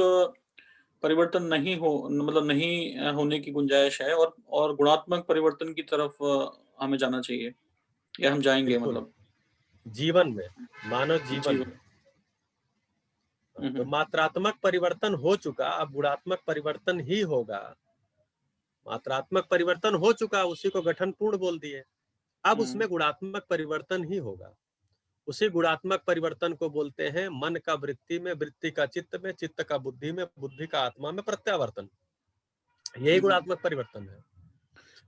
परिवर्तन नहीं हो, मतलब नहीं होने की गुंजाइश है, और गुणात्मक परिवर्तन की तरफ हमें जाना चाहिए, या हम जाएंगे मतलब जीवन में, मानव जीवन में। तो मात्रात्मक परिवर्तन हो चुका, अब गुणात्मक परिवर्तन ही होगा। मात्रात्मक परिवर्तन हो चुका, उसी को गठन पूर्ण बोल दिए। अब उसमें गुणात्मक परिवर्तन ही होगा। उसी गुणात्मक परिवर्तन को बोलते हैं मन का वृत्ति में, वृत्ति का चित्त में, चित्त का बुद्धि में, बुद्धि का आत्मा में प्रत्यावर्तन। यही गुणात्मक परिवर्तन है।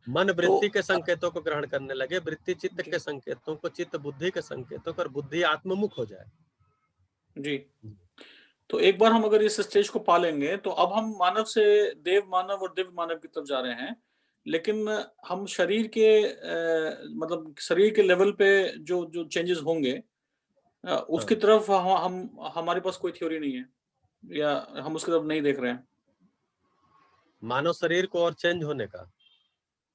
मन वृत्ति के संकेतों को ग्रहण करने लगे, वृत्ति चित्त के संकेतों को, चित्त बुद्धि के संकेतों को, और बुद्धि आत्ममुख हो जाए। जी, तो एक बार हम अगर इस स्टेज को पा लेंगे, तो अब हम मानव से देव मानव और दिव्य मानव की तरफ जा रहे हैं। लेकिन हम शरीर के मतलब शरीर के लेवल पे जो जो चेंजेस होंगे, उसकी तरफ हम हमारे पास कोई थ्योरी नहीं है, या हम उसकी तरफ नहीं देख रहे हैं। मानव शरीर को और चेंज होने का,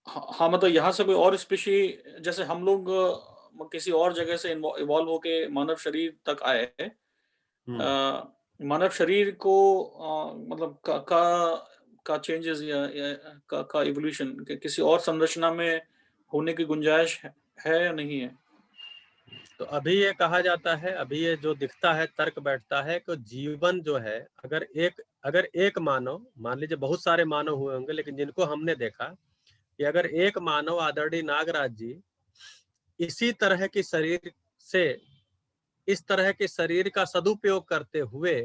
हाँ, मतलब यहाँ से कोई और स्पेशी, जैसे हम लोग किसी और जगह से इवॉल्व होके मानव शरीर तक आए, मानव शरीर को मतलब का चेंजेस या का इवोल्यूशन किसी और संरचना में होने की गुंजाइश है या नहीं है? तो अभी ये कहा जाता है, अभी ये जो दिखता है, तर्क बैठता है कि जीवन जो है, अगर एक मानव, मान लीजिए बहुत सारे मानव हुए होंगे, लेकिन जिनको हमने देखा कि अगर एक मानव आदरणीय नागराज जी इसी तरह की शरीर से, इस तरह के शरीर का सदुपयोग करते हुए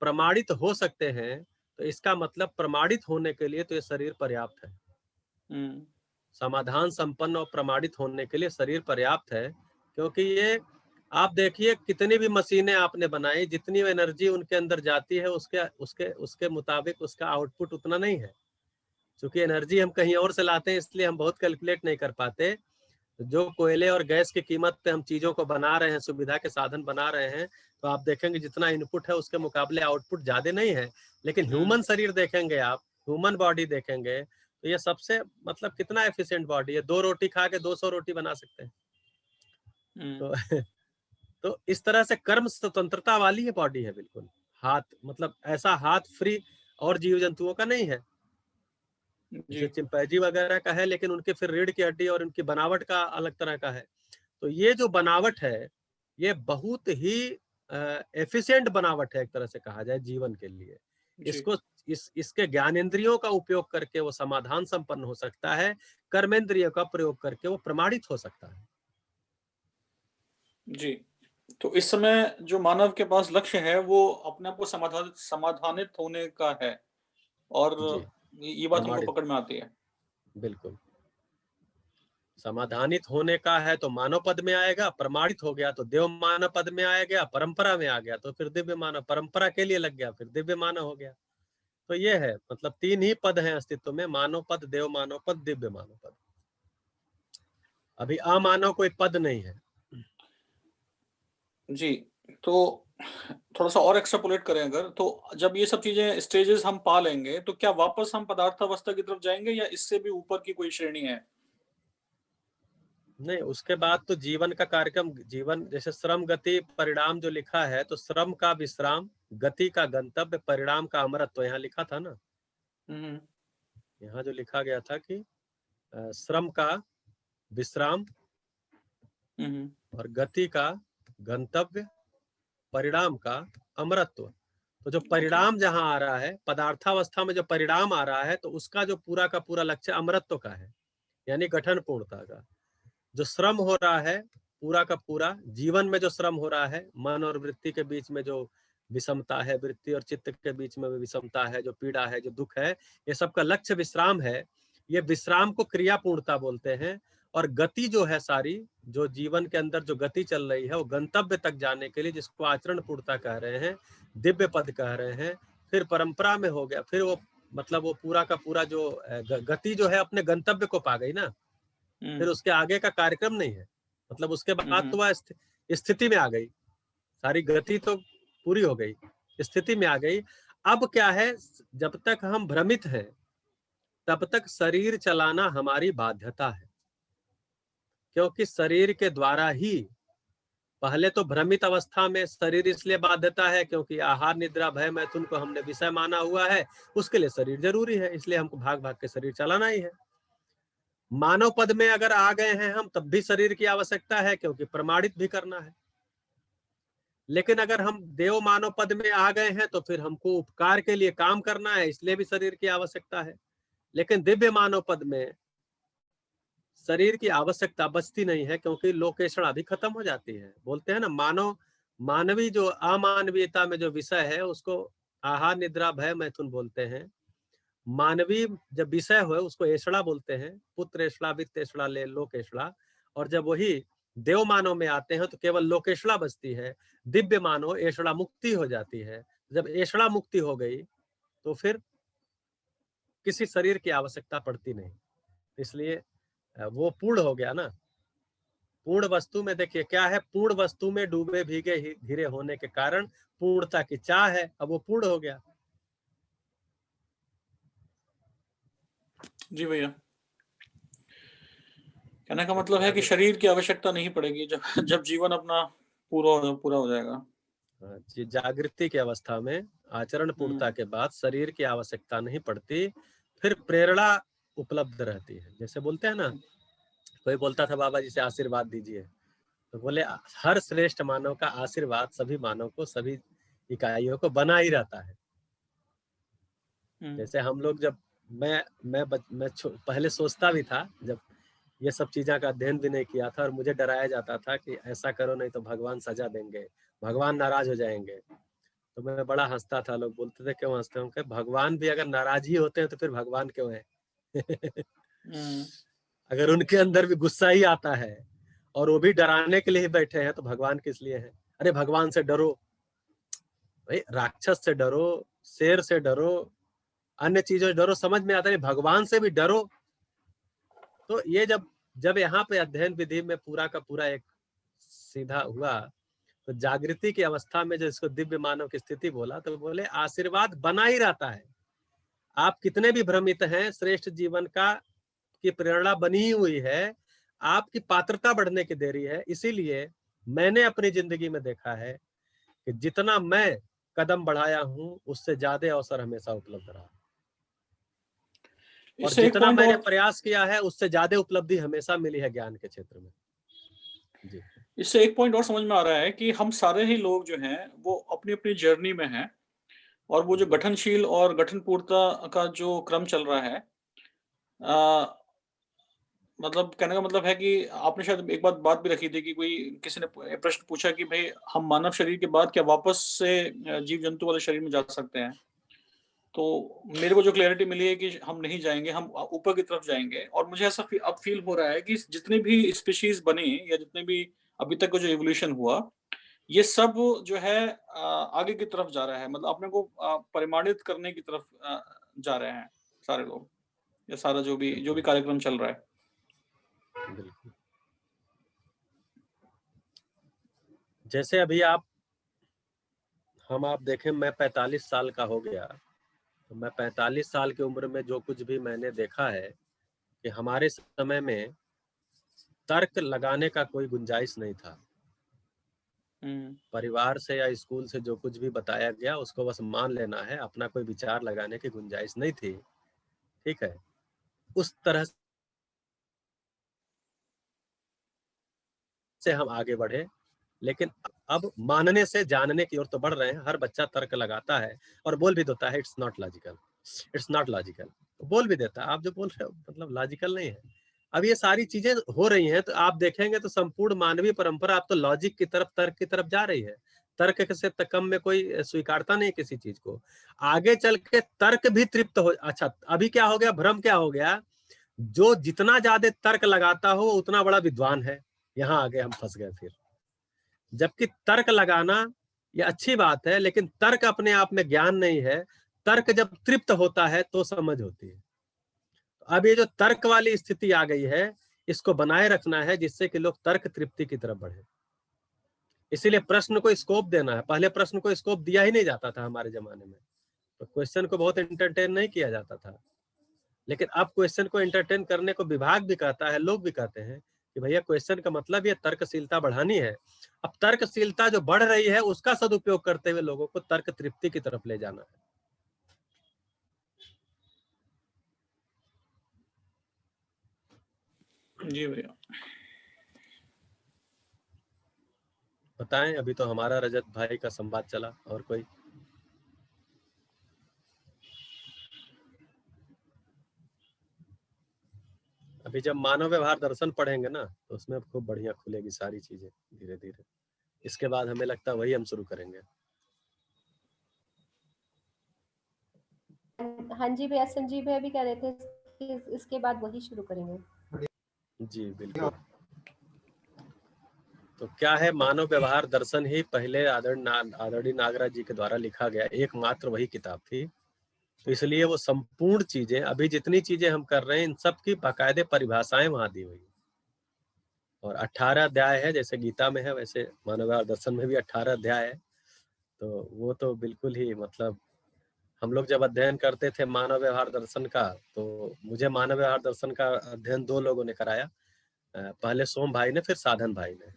प्रमाणित हो सकते हैं, तो इसका मतलब प्रमाणित होने के लिए तो ये शरीर पर्याप्त है। समाधान संपन्न और प्रमाणित होने के लिए शरीर पर्याप्त है। क्योंकि ये आप देखिए कितनी भी मशीनें आपने बनाई, जितनी एनर्जी उनके अंदर जाती है उसके मुताबिक उसका आउटपुट उतना नहीं है। क्योंकि एनर्जी हम कहीं और से लाते हैं, इसलिए हम बहुत कैलकुलेट नहीं कर पाते। जो कोयले और गैस की कीमत पे हम चीजों को बना रहे हैं, सुविधा के साधन बना रहे हैं, तो आप देखेंगे जितना इनपुट है उसके मुकाबले आउटपुट ज्यादा नहीं है। लेकिन ह्यूमन शरीर देखेंगे आप, ह्यूमन बॉडी देखेंगे, तो ये सबसे मतलब कितना एफिशिएंट बॉडी है। 2 रोटी खा के 200 रोटी बना सकते हैं। तो इस तरह से कर्म स्वतंत्रता वाली ये बॉडी है बिल्कुल। हाथ मतलब ऐसा हाथ फ्री और जीव जंतुओं का नहीं है। जैसे चिंपैंजी वगैरह का है, लेकिन उनके फिर रीढ़ की हड्डी और उनकी बनावट का अलग तरह का है। तो ये जो बनावट है ये बहुत ही एफिशिएंट बनावट है, एक तरह से कहा जाए जीवन के लिए। इसको इसके ज्ञानेंद्रियों का उपयोग करके वो समाधान संपन्न हो सकता है, कर्मेंद्रियों का प्रयोग करके वो प्रमाणित हो सकता है। जी, तो इस समय जो मानव के पास लक्ष्य है वो अपने आप को समाधानित होने का है, और ये बात हमको पकड़ में आती है। बिल्कुल, समाधानित होने का है तो मानव पद में आएगा, प्रमाणित हो गया तो देव मानव पद में आ गया, परंपरा में आ गया तो फिर दिव्य मानव, परंपरा के लिए लग गया फिर दिव्य मानव हो गया। तो ये है, मतलब 3 ही पद हैं अस्तित्व में, मानव पद, देव मानव पद, दिव्य मानव पद। अभी अमानव कोई पद नहीं है। जी, तो थोड़ा सा और एक्स्ट्रापोलेट करें अगर, तो जब ये सब चीजें स्टेजेस हम पा लेंगे तो क्या वापस हम पदार्थावस्था की तरफ जाएंगे या इससे भी ऊपर की कोई श्रेणी है? नहीं, उसके बाद तो जीवन का कार्यक्रम, जीवन जैसे श्रम गति परिणाम जो लिखा है, तो श्रम का विश्राम, गति का गंतव्य, परिणाम का अमरत्व, तो यहाँ लिखा था ना, यहाँ जो लिखा गया था कि श्रम का विश्राम और गति का गंतव्य, परिणाम का अमरत्व। तो जो परिणाम जहां आ रहा है, पदार्थावस्था में जो परिणाम आ रहा है, तो उसका जो पूरा का पूरा लक्ष्य अमरत्व का है, यानी गठन पूर्णता का। जो श्रम हो रहा है पूरा का पूरा, जीवन में जो श्रम हो रहा है, मन और वृत्ति के बीच में जो विषमता है, वृत्ति और चित्त के बीच में विषमता है, जो पीड़ा है, जो दुख है, ये सबका लक्ष्य विश्राम है। ये विश्राम को क्रिया पूर्णता बोलते हैं। और गति जो है सारी, जो जीवन के अंदर जो गति चल रही है, वो गंतव्य तक जाने के लिए, जिसको आचरण पूर्णता कह रहे हैं, दिव्य पद कह रहे हैं, फिर परंपरा में हो गया, फिर वो मतलब वो पूरा का पूरा जो गति जो है अपने गंतव्य को पा गई ना, फिर उसके आगे का कार्यक्रम नहीं है। मतलब उसके बाद तो वह स्थिति में आ गई, सारी गति तो पूरी हो गई, स्थिति में आ गई। अब क्या है, जब तक हम भ्रमित हैं तब तक शरीर चलाना हमारी बाध्यता है, क्योंकि शरीर के द्वारा ही, पहले तो भ्रमित अवस्था में शरीर इसलिए बाध्यता है क्योंकि आहार निद्रा भय मैथुन को हमने विषय माना हुआ है, उसके लिए शरीर जरूरी है, इसलिए हमको भाग भाग के शरीर चलाना ही है। मानव पद में अगर आ गए हैं हम, तब भी शरीर की आवश्यकता है, क्योंकि प्रमाणित भी करना है। लेकिन अगर हम देव मानव पद में आ गए हैं तो फिर हमको उपकार के लिए काम करना है, इसलिए भी शरीर की आवश्यकता है। लेकिन दिव्य मानव पद में शरीर की आवश्यकता बचती नहीं है, क्योंकि लोकेशणा भी खत्म हो जाती है। बोलते हैं ना, मानवी जो अमानवीयता में जो विषय है उसको आहार निद्रा भय मैथुन बोलते हैं। मानवीय जब विषय हो उसको ऐषणा बोलते हैं, पुत्र ऐषणा, वित्त ऐषणा, ले लोक ऐषणा। और जब वही देव मानव में आते हैं तो केवल लोकेशणा बचती है, दिव्य मानव ऐषणा मुक्ति हो जाती है। जब ऐषणा मुक्ति हो गई तो फिर किसी शरीर की आवश्यकता पड़ती नहीं, इसलिए वो पूर्ण हो गया ना। पूर्ण वस्तु में देखिए क्या है, पूर्ण वस्तु में डूबे भीगे घिरे होने के कारण पूर्णता की चाह है, अब वो पूर्ण हो गया। जी भैया, कहने का मतलब है कि शरीर की आवश्यकता नहीं पड़ेगी जब जीवन अपना पूरा हो जाएगा। जागृति की अवस्था में आचरण पूर्णता के बाद शरीर की आवश्यकता नहीं पड़ती, फिर प्रेरणा उपलब्ध रहती है। जैसे बोलते हैं ना, कोई बोलता था बाबा जी से आशीर्वाद दीजिए, तो बोले हर श्रेष्ठ मानव का आशीर्वाद सभी मानव को, सभी इकाइयों को बना ही रहता है। जैसे हम लोग जब मैं पहले सोचता भी था, जब ये सब चीज़ों का अध्ययन भी नहीं किया था, और मुझे डराया जाता था कि ऐसा करो नहीं तो भगवान सजा देंगे, भगवान नाराज हो जाएंगे। तो मैं बड़ा हंसता था, लोग बोलते थे क्यों हंसते हो, कि भगवान भी अगर नाराज ही होते हैं तो फिर भगवान क्यों है? अगर उनके अंदर भी गुस्सा ही आता है और वो भी डराने के लिए ही बैठे हैं तो भगवान किस लिए है? अरे भगवान से डरो भाई, राक्षस से डरो, शेर से डरो, अन्य चीजों से डरो, समझ में आता है, भगवान से भी डरो। तो ये जब यहाँ पे अध्ययन विधि में पूरा का पूरा एक सीधा हुआ, तो जागृति की अवस्था में जो इसको दिव्य मानव की स्थिति बोला, तो बोले आशीर्वाद बना ही रहता है। आप कितने भी भ्रमित हैं, श्रेष्ठ जीवन की प्रेरणा बनी हुई है, आपकी पात्रता बढ़ने की देरी है। इसीलिए मैंने अपनी जिंदगी में देखा है कि जितना मैं कदम बढ़ाया हूं, उससे ज्यादा अवसर हमेशा उपलब्ध रहा। और जितना मैंने प्रयास किया है उससे ज्यादा उपलब्धि हमेशा मिली है ज्ञान के क्षेत्र में। जी, इससे एक पॉइंट और समझ में आ रहा है कि हम सारे ही लोग जो हैं वो अपनी अपनी जर्नी में हैं, और वो जो गठनशील और गठनपूर्णता का जो क्रम चल रहा है, मतलब कहने का मतलब है कि आपने शायद एक बात भी रखी थी कि कोई किसी ने प्रश्न पूछा कि भाई हम मानव शरीर के बाद क्या वापस से जीव जंतु वाले शरीर में जा सकते हैं? तो मेरे को जो क्लैरिटी मिली है कि हम नहीं जाएंगे, हम ऊपर की तरफ जाएंगे। और मुझे ऐसा अब फील हो रहा है कि जितने भी स्पीशीज बनी या जितने भी अभी तक का जो इवोल्यूशन हुआ, ये सब जो है आगे की तरफ जा रहा है, मतलब अपने को परिमाणित करने की तरफ जा रहे हैं सारे लोग, या सारा जो भी कार्यक्रम चल रहा है। बिल्कुल। जैसे अभी आप देखें, मैं 45 साल का हो गया, तो मैं 45 साल की उम्र में जो कुछ भी मैंने देखा है कि हमारे समय में तर्क लगाने का कोई गुंजाइश नहीं था। परिवार से या स्कूल से जो कुछ भी बताया गया उसको बस मान लेना है, अपना कोई विचार लगाने की गुंजाइश नहीं थी। ठीक है, उस तरह से हम आगे बढ़े, लेकिन अब मानने से जानने की ओर तो बढ़ रहे हैं। हर बच्चा तर्क लगाता है और बोल भी देता है it's not logical, it's not logical, बोल भी देता है। आप जो बोल रहे हो मतलब लॉजिकल नहीं है। अब ये सारी चीजें हो रही हैं तो आप देखेंगे तो संपूर्ण मानवीय परंपरा अब तो लॉजिक की तरफ, तर्क की तरफ जा रही है। तर्क से कम में कोई स्वीकारता नहीं किसी चीज को। आगे चल के तर्क भी तृप्त हो। अच्छा, अभी क्या हो गया, भ्रम क्या हो गया, जो जितना ज्यादा तर्क लगाता हो उतना बड़ा विद्वान है। यहाँ आगे हम फंस गए फिर। जबकि तर्क लगाना ये अच्छी बात है, लेकिन तर्क अपने आप में ज्ञान नहीं है। तर्क जब तृप्त होता है तो समझ होती है। अब ये जो तर्क वाली स्थिति आ गई है, इसको बनाए रखना है जिससे कि लोग तर्क तृप्ति की तरफ बढ़े। इसीलिए प्रश्न को स्कोप देना है। पहले प्रश्न को स्कोप दिया ही नहीं जाता था हमारे जमाने में, तो क्वेश्चन को बहुत एंटरटेन नहीं किया जाता था। लेकिन अब क्वेश्चन को एंटरटेन करने को विभाग भी कहता है, लोग भी कहते हैं कि भैया क्वेश्चन का मतलब ये तर्कशीलता बढ़ानी है। अब तर्कशीलता जो बढ़ रही है उसका सदुपयोग करते हुए लोगों को तर्क तृप्ति की तरफ ले जाना है। जी भैया। बताएं, अभी तो हमारा रजत भाई का संवाद चला, और कोई? अभी जब मानव व्यवहार दर्शन पढ़ेंगे ना तो उसमें खूब बढ़िया खुलेगी सारी चीजें धीरे धीरे। इसके बाद हमें लगता है वही हम शुरू करेंगे। हाँ जी भैया, संजीव भैया भी कह रहे थे कि इसके बाद वही शुरू करेंगे। जी बिल्कुल। तो क्या है, मानव व्यवहार दर्शन ही पहले आदरणीय नागराज जी के द्वारा लिखा गया एकमात्र वही किताब थी। तो इसलिए वो संपूर्ण चीजें, अभी जितनी चीजें हम कर रहे हैं, इन सब की बाकायदे परिभाषाएं वहां दी हुई। और 18 अध्याय है, जैसे गीता में है वैसे मानव व्यवहार दर्शन में भी 18 अध्याय है। तो वो तो बिल्कुल ही मतलब, हम लोग जब अध्ययन करते थे मानव व्यवहार दर्शन का, तो मुझे मानव व्यवहार दर्शन का अध्ययन 2 लोगों ने कराया, पहले सोम भाई ने, फिर साधन भाई ने।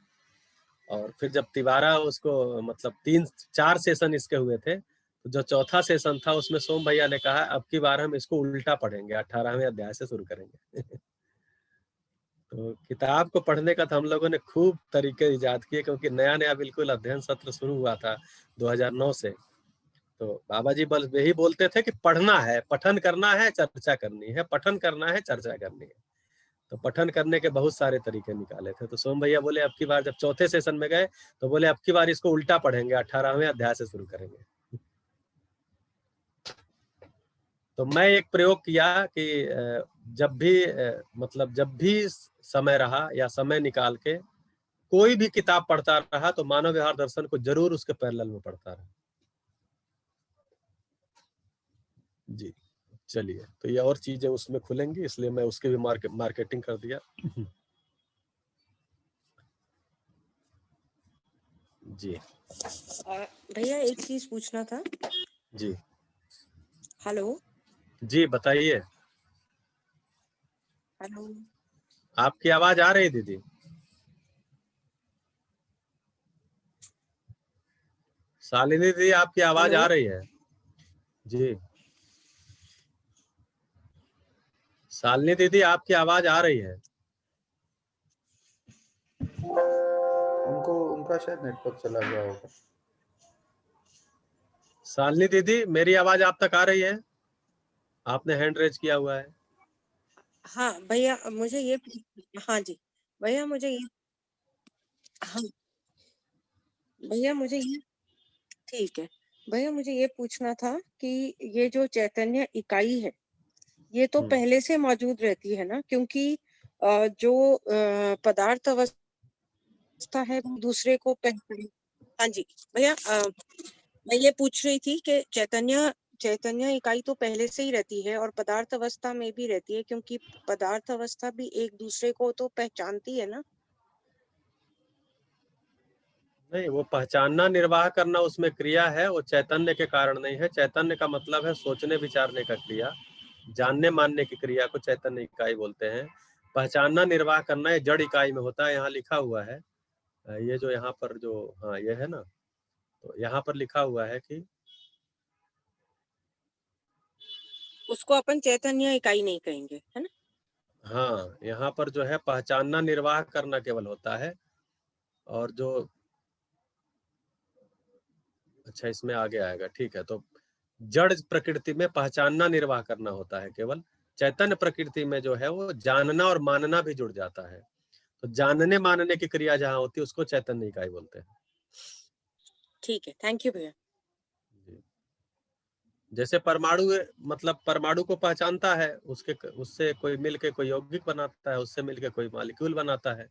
और फिर जब तिवारा उसको मतलब 3-4 सेशन इसके हुए थे, तो जो चौथा सेशन था उसमें सोम भैया ने कहा अब की बार हम इसको उल्टा पढ़ेंगे, 18वें अध्याय से शुरू करेंगे। तो किताब को पढ़ने का तो हम लोगों ने खूब तरीके इजाद किए, क्योंकि नया नया बिल्कुल अध्ययन सत्र शुरू हुआ था 2009 से। तो बाबा जी बस यही बोलते थे कि पढ़ना है, पठन करना है, चर्चा करनी है, पठन करना है, चर्चा करनी है। तो पठन करने के बहुत सारे तरीके निकाले थे। तो सोम भैया बोले अब की बार, जब चौथे सेशन में गए तो बोले अब की बार इसको उल्टा पढ़ेंगे, 18वें अध्याय से शुरू करेंगे। तो मैं एक प्रयोग किया कि जब भी मतलब जब भी समय रहा या समय निकाल के कोई भी किताब पढ़ता रहा तो मानव व्यवहार दर्शन को जरूर उसके पैरेलल में पढ़ता रहा। जी चलिए, तो ये और चीजें उसमें खुलेंगी, इसलिए मैं उसकी भी मार्केटिंग कर दिया। जी भैया एक चीज पूछना था। जी हेलो जी बताइए। हेलो, आपकी आवाज आ रही दीदी? शालिनी दीदी आपकी आवाज आ रही है? जी शालिनी दीदी आपकी आवाज आ रही है। उनका शायद नेटवर्क चला गया होगा। शालिनी दीदी मेरी आवाज आप तक आ रही है? आपने हैंड रेज किया हुआ है। हाँ भैया मुझे ये, हाँ जी भैया मुझे ये, हाँ भैया मुझे ये, ठीक है भैया मुझे ये पूछना था कि ये जो चैतन्य इकाई है ये तो पहले से मौजूद रहती है ना, क्योंकि जो पदार्थ अवस्था है वो दूसरे को पहचान। हाँ जी भैया, मैं ये पूछ रही थी कि चैतन्य इकाई तो पहले से ही रहती है और पदार्थ अवस्था में भी रहती है, क्योंकि पदार्थ अवस्था भी एक दूसरे को तो पहचानती है ना। नहीं, वो पहचानना निर्वाह करना उसमें क्रिया है, वो चैतन्य के कारण नहीं है। चैतन्य का मतलब है सोचने विचारने का क्रिया, जानने मानने की क्रिया को चैतन्य इकाई बोलते हैं। पहचानना निर्वाह करना ये जड़ इकाई में होता है। यहाँ लिखा हुआ है, ये जो यहाँ पर जो, हाँ ये है ना, तो यहाँ पर लिखा हुआ है कि उसको अपन चैतन्य इकाई नहीं कहेंगे, है ना। हाँ, यहाँ पर जो है पहचानना निर्वाह करना केवल होता है। और जो, अच्छा इसमें आगे आएगा, ठीक है। तो जड़ प्रकृति में पहचानना निर्वाह करना होता है केवल। चैतन्य प्रकृति में जो है वो जानना और मानना भी जुड़ जाता है। तो जानने मानने की क्रिया जहाँ होती है उसको चैतन्य इकाई बोलते हैं। ठीक है, थैंक यू भैया। जैसे परमाणु, मतलब परमाणु को पहचानता है, उससे कोई मिलके कोई यौगिक बनाता है, उससे मिलके कोई मॉलिक्यूल बनाता है,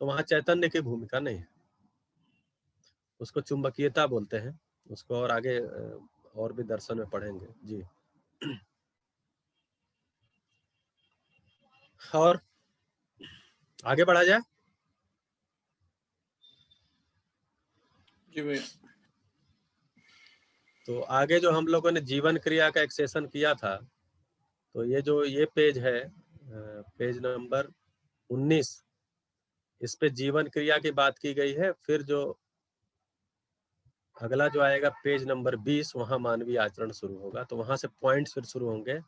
तो वहां चैतन्य की भूमिका नहीं है, उसको चुंबकीयता बोलते हैं। उसको और आगे और भी दर्शन में पढ़ेंगे जी। और आगे बढ़ा जाए जी भैया। तो आगे जो हम लोगों ने जीवन क्रिया का एक सेशन किया था, तो ये जो ये पेज है, पेज नंबर 19, इस पे जीवन क्रिया की बात की गई है। फिर जो अगला जो आएगा पेज नंबर 20, वहां मानवीय आचरण शुरू होगा। तो वहां से पॉइंट्स फिर शुरू होंगे।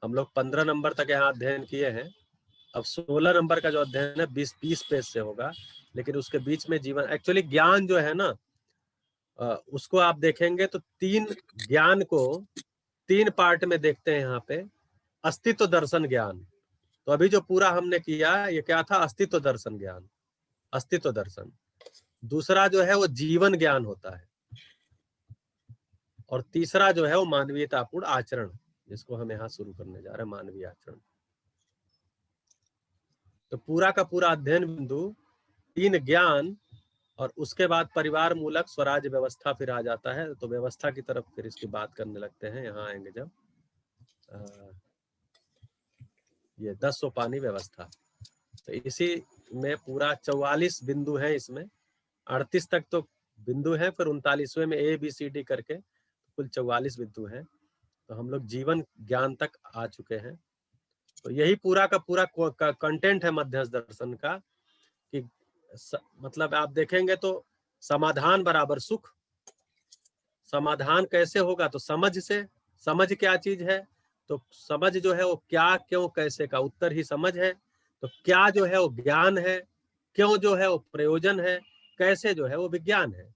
हम लोग 15 नंबर तक यहाँ अध्ययन किए हैं। अब 16 नंबर का जो अध्ययन है 20 पेज से होगा, लेकिन उसके बीच में जीवन, एक्चुअली ज्ञान जो है ना, उसको आप देखेंगे तो ज्ञान को 3 पार्ट में देखते हैं यहाँ पे। अस्तित्व दर्शन ज्ञान, तो अभी जो पूरा हमने किया ये क्या था? अस्तित्व दर्शन ज्ञान, अस्तित्व दर्शन। दूसरा जो है वो जीवन ज्ञान होता है, और तीसरा जो है वो मानवीयतापूर्ण आचरण, जिसको हम यहाँ शुरू करने जा रहे हैं, मानवीय आचरण। तो पूरा का पूरा अध्ययन बिंदु 3 ज्ञान और उसके बाद परिवार मूलक स्वराज्य व्यवस्था फिर आ जाता है। तो व्यवस्था की तरफ फिर इसकी बात करने लगते हैं, यहाँ आएंगे जब ये 10 सोपानी व्यवस्था। तो इसी में पूरा 44 बिंदु है, इसमें 38 तक तो बिंदु है, फिर 39वें में ABCD करके कुल 44 बिंदु हैं। तो हम लोग जीवन ज्ञान तक आ चुके हैं। तो यही पूरा का पूरा कंटेंट है मध्यस्थ दर्शन का, कि मतलब आप देखेंगे तो समाधान बराबर सुख। समाधान कैसे होगा? तो समझ से। समझ क्या चीज है? तो समझ जो है वो क्या, क्यों, कैसे का उत्तर ही समझ है। तो क्या जो है वो ज्ञान है, क्यों जो है वो प्रयोजन है, कैसे जो है वो विज्ञान है।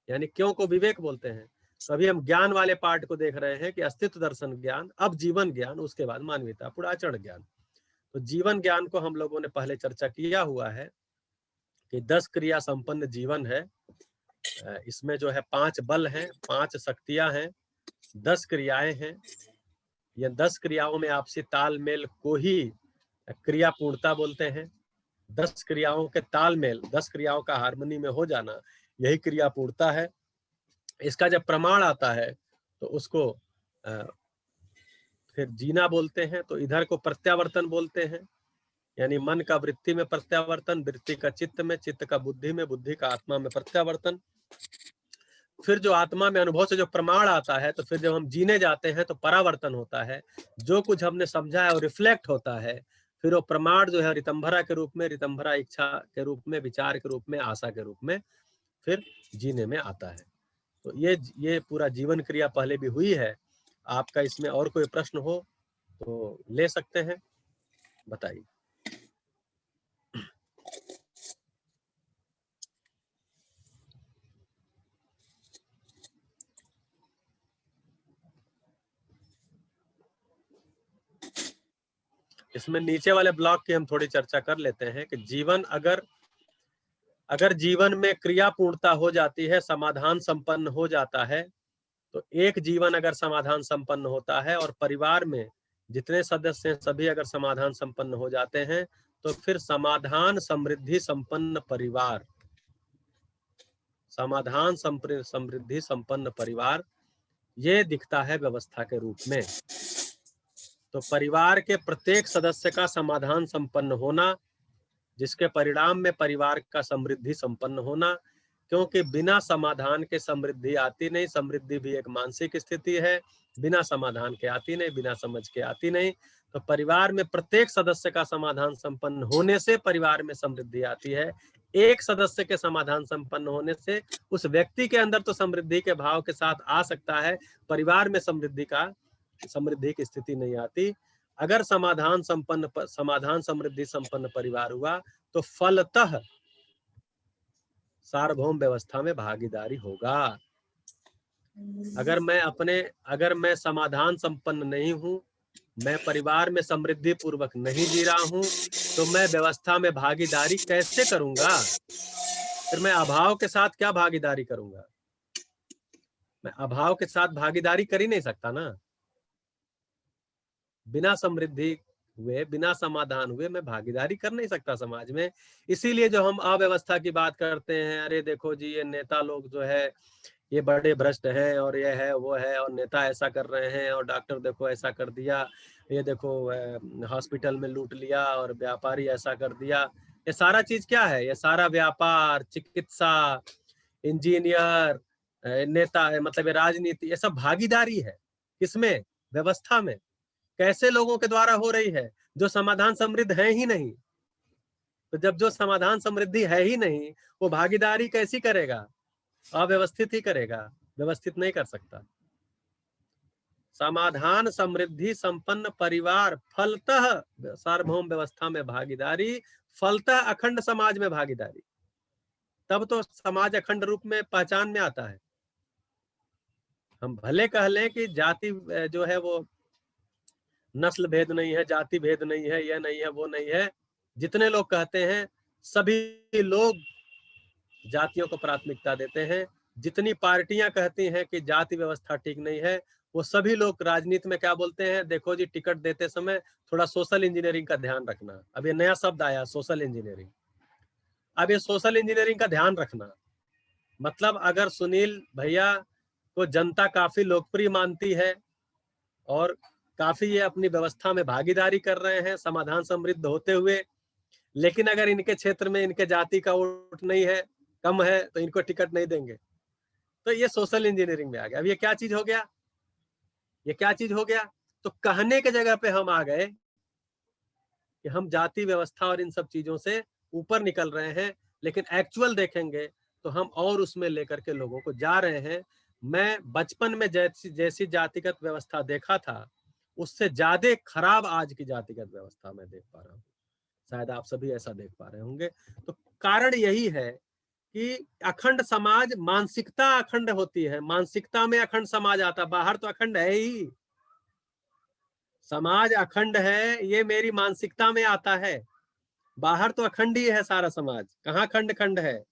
यानी क्यों को विवेक बोलते हैं। तो अभी हम ज्ञान वाले पार्ट को देख रहे हैं कि अस्तित्व दर्शन ज्ञान, अब जीवन ज्ञान, उसके बाद मानवीयतापूर्ण आचरण ज्ञान। तो जीवन ज्ञान को हम लोगों ने पहले चर्चा किया हुआ है कि 10 क्रिया संपन्न जीवन है। इसमें जो है 5 बल हैं, 5 शक्तियां हैं, 10 क्रियाएं हैं। ये 10 क्रियाओं में आपसी तालमेल को ही क्रिया पूर्णता बोलते हैं। 10 क्रियाओं के तालमेल, 10 क्रियाओं का हार्मनी में हो जाना, यही क्रिया पूर्णता है। इसका जब प्रमाण आता है तो उसको फिर जीना बोलते हैं। तो इधर को प्रत्यावर्तन बोलते हैं, यानी मन का वृत्ति में प्रत्यावर्तन, वृत्ति का चित्त में, चित्त का बुद्धि में, बुद्धि का आत्मा में प्रत्यावर्तन। फिर जो आत्मा में अनुभव से जो प्रमाण आता है, तो फिर जब हम जीने जाते हैं तो परावर्तन होता है। जो कुछ हमने समझा है वो रिफ्लेक्ट होता है। फिर वो प्रमाण जो है रितंभरा के रूप में, रितंभरा इच्छा के रूप में, विचार के रूप में, आशा के रूप में फिर जीने में आता है। तो ये पूरा जीवन क्रिया पहले भी हुई है। आपका इसमें और कोई प्रश्न हो तो ले सकते हैं। बताइए। इसमें नीचे वाले ब्लॉक की हम थोड़ी चर्चा कर लेते हैं कि जीवन अगर जीवन में क्रिया पूर्णता हो जाती है, समाधान संपन्न हो जाता है, तो एक जीवन अगर समाधान संपन्न होता है और परिवार में जितने सदस्य हैं सभी अगर समाधान संपन्न हो जाते हैं, तो फिर समाधान समृद्धि संपन्न परिवार, समाधान समृद्धि संपन्न परिवार ये दिखता है व्यवस्था के रूप में। तो परिवार के प्रत्येक सदस्य का समाधान संपन्न होना, जिसके परिणाम में परिवार का समृद्धि संपन्न होना, क्योंकि बिना समाधान के समृद्धि आती नहीं। समृद्धि भी एक मानसिक स्थिति है, बिना समाधान के आती नहीं, बिना समझ के आती नहीं। तो परिवार में प्रत्येक सदस्य का समाधान संपन्न होने से परिवार में समृद्धि आती है। एक सदस्य के समाधान संपन्न होने से उस व्यक्ति के अंदर तो समृद्धि के भाव के साथ आ सकता है, परिवार में समृद्धि की स्थिति नहीं आती। अगर समाधान समृद्धि संपन्न परिवार हुआ तो फलतः सार्वभौम व्यवस्था में भागीदारी होगा। अगर मैं समाधान संपन्न नहीं हूं, मैं परिवार में समृद्धि पूर्वक नहीं जी रहा हूं, तो मैं व्यवस्था में भागीदारी कैसे करूंगा? फिर मैं अभाव के साथ क्या भागीदारी करूंगा? मैं अभाव के साथ भागीदारी कर ही नहीं सकता ना। बिना समृद्धि हुए, बिना समाधान हुए मैं भागीदारी कर नहीं सकता समाज में। इसीलिए जो हम अव्यवस्था की बात करते हैं, अरे देखो जी ये नेता लोग जो है ये बड़े भ्रष्ट हैं और ये है वो है, और नेता ऐसा कर रहे हैं, और डॉक्टर देखो ऐसा कर दिया, ये देखो हॉस्पिटल में लूट लिया, और व्यापारी ऐसा कर दिया। ये सारा चीज क्या है? ये सारा व्यापार, चिकित्सा, इंजीनियर, नेता, मतलब राजनीति, ये सब भागीदारी है। किसमें? व्यवस्था में। कैसे लोगों के द्वारा हो रही है? जो समाधान समृद्ध है ही नहीं। तो जब जो समाधान समृद्धि है ही नहीं, वो भागीदारी कैसी करेगा? अव्यवस्थित ही करेगा, व्यवस्थित नहीं कर सकता। समाधान समृद्धि संपन्न परिवार, फलतः सार्वभौम व्यवस्था में भागीदारी, फलतः अखंड समाज में भागीदारी। तब तो समाज अखंड रूप में पहचान में आता है। हम भले कह लें कि जाति जो है वो नस्ल भेद नहीं है, जाति भेद नहीं है, यह नहीं है, वो नहीं है, जितने लोग कहते हैं सभी लोग जातियों को प्राथमिकता देते हैं। जितनी पार्टियां कहती हैं कि जाति व्यवस्था ठीक नहीं है, वो सभी लोग राजनीति में क्या बोलते हैं? देखो जी टिकट देते समय थोड़ा सोशल इंजीनियरिंग का ध्यान रखना। अब ये नया शब्द आया, सोशल इंजीनियरिंग। अब ये सोशल इंजीनियरिंग का ध्यान रखना मतलब अगर सुनील भैया को जनता काफी लोकप्रिय मानती है और काफी ये अपनी व्यवस्था में भागीदारी कर रहे हैं समाधान समृद्ध होते हुए, लेकिन अगर इनके क्षेत्र में इनके जाति का वोट नहीं है, कम है, तो इनको टिकट नहीं देंगे। तो ये सोशल इंजीनियरिंग में आ गया। अब ये क्या चीज हो गया? ये क्या चीज हो गया? तो कहने के जगह पे हम आ गए कि हम जाति व्यवस्था और इन सब चीजों से ऊपर निकल रहे हैं, लेकिन एक्चुअल देखेंगे तो हम और उसमें लेकर के लोगों को जा रहे हैं। मैं बचपन में जैसी जातिगत व्यवस्था देखा था, उससे ज्यादा खराब आज की जातिगत व्यवस्था में देख पा रहा हूँ। शायद आप सभी ऐसा देख पा रहे होंगे। तो कारण यही है कि अखंड समाज, मानसिकता अखंड होती है, मानसिकता में अखंड समाज आता, बाहर तो अखंड है ही। समाज अखंड है ये मेरी मानसिकता में आता है, बाहर तो अखंड ही है सारा समाज। कहाँ खंड खंड है?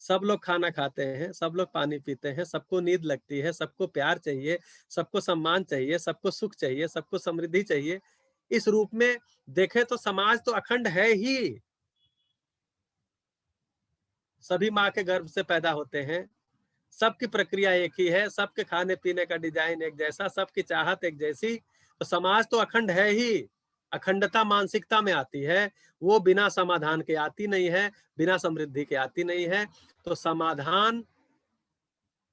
सब लोग खाना खाते हैं, सब लोग पानी पीते हैं, सबको नींद लगती है, सबको प्यार चाहिए, सबको सम्मान चाहिए, सबको सुख चाहिए, सबको समृद्धि चाहिए। इस रूप में देखें तो समाज तो अखंड है ही। सभी माँ के गर्भ से पैदा होते हैं, सबकी प्रक्रिया एक ही है, सबके खाने पीने का डिजाइन एक जैसा, सबकी चाहत एक जैसी। तो समाज तो अखंड है ही। अखंडता मानसिकता में आती है, वो बिना समाधान के आती नहीं है, बिना समृद्धि के आती नहीं है। तो समाधान,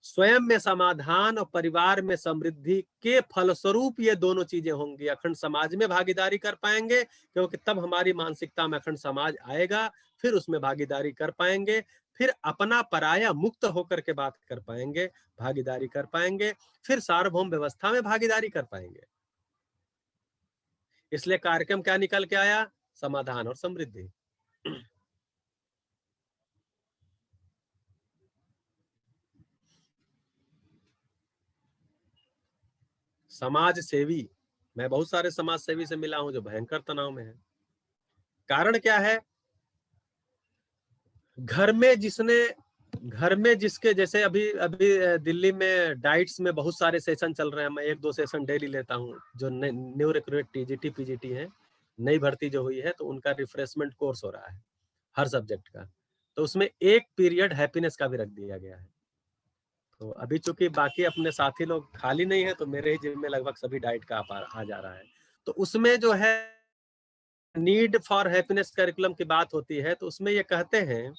स्वयं में समाधान और परिवार में समृद्धि के फलस्वरूप ये दोनों चीजें होंगी। अखंड समाज में भागीदारी कर पाएंगे, क्योंकि तब हमारी मानसिकता में अखंड समाज आएगा, फिर उसमें भागीदारी कर पाएंगे, फिर अपना पराया मुक्त होकर के बात कर पाएंगे, भागीदारी कर पाएंगे, फिर सार्वभौम व्यवस्था में भागीदारी कर पाएंगे। इसलिए कार्यक्रम क्या निकल के आया? समाधान और समृद्धि। समाज सेवी, मैं बहुत सारे समाज सेवी से मिला हूं जो भयंकर तनाव में है। कारण क्या है? घर में जिसके, जैसे अभी अभी दिल्ली में डाइट्स में बहुत सारे सेशन चल रहे हैं, मैं 1-2 सेशन डेली लेता हूं, जो न्यू रिक्रूट टीजीटी पीजीटी है, नई भर्ती जो हुई है, तो उनका रिफ्रेशमेंट कोर्स हो रहा है हर सब्जेक्ट का, तो उसमें एक पीरियड हैप्पीनेस का भी रख दिया गया है। तो अभी चूंकि बाकी अपने साथी लोग खाली नहीं है, तो मेरे ही जिम में लगभग सभी डाइट का आ जा रहा है। तो उसमें जो है नीड फॉर हैप्पीनेस करिकुलम की बात होती है, तो उसमें ये कहते हैं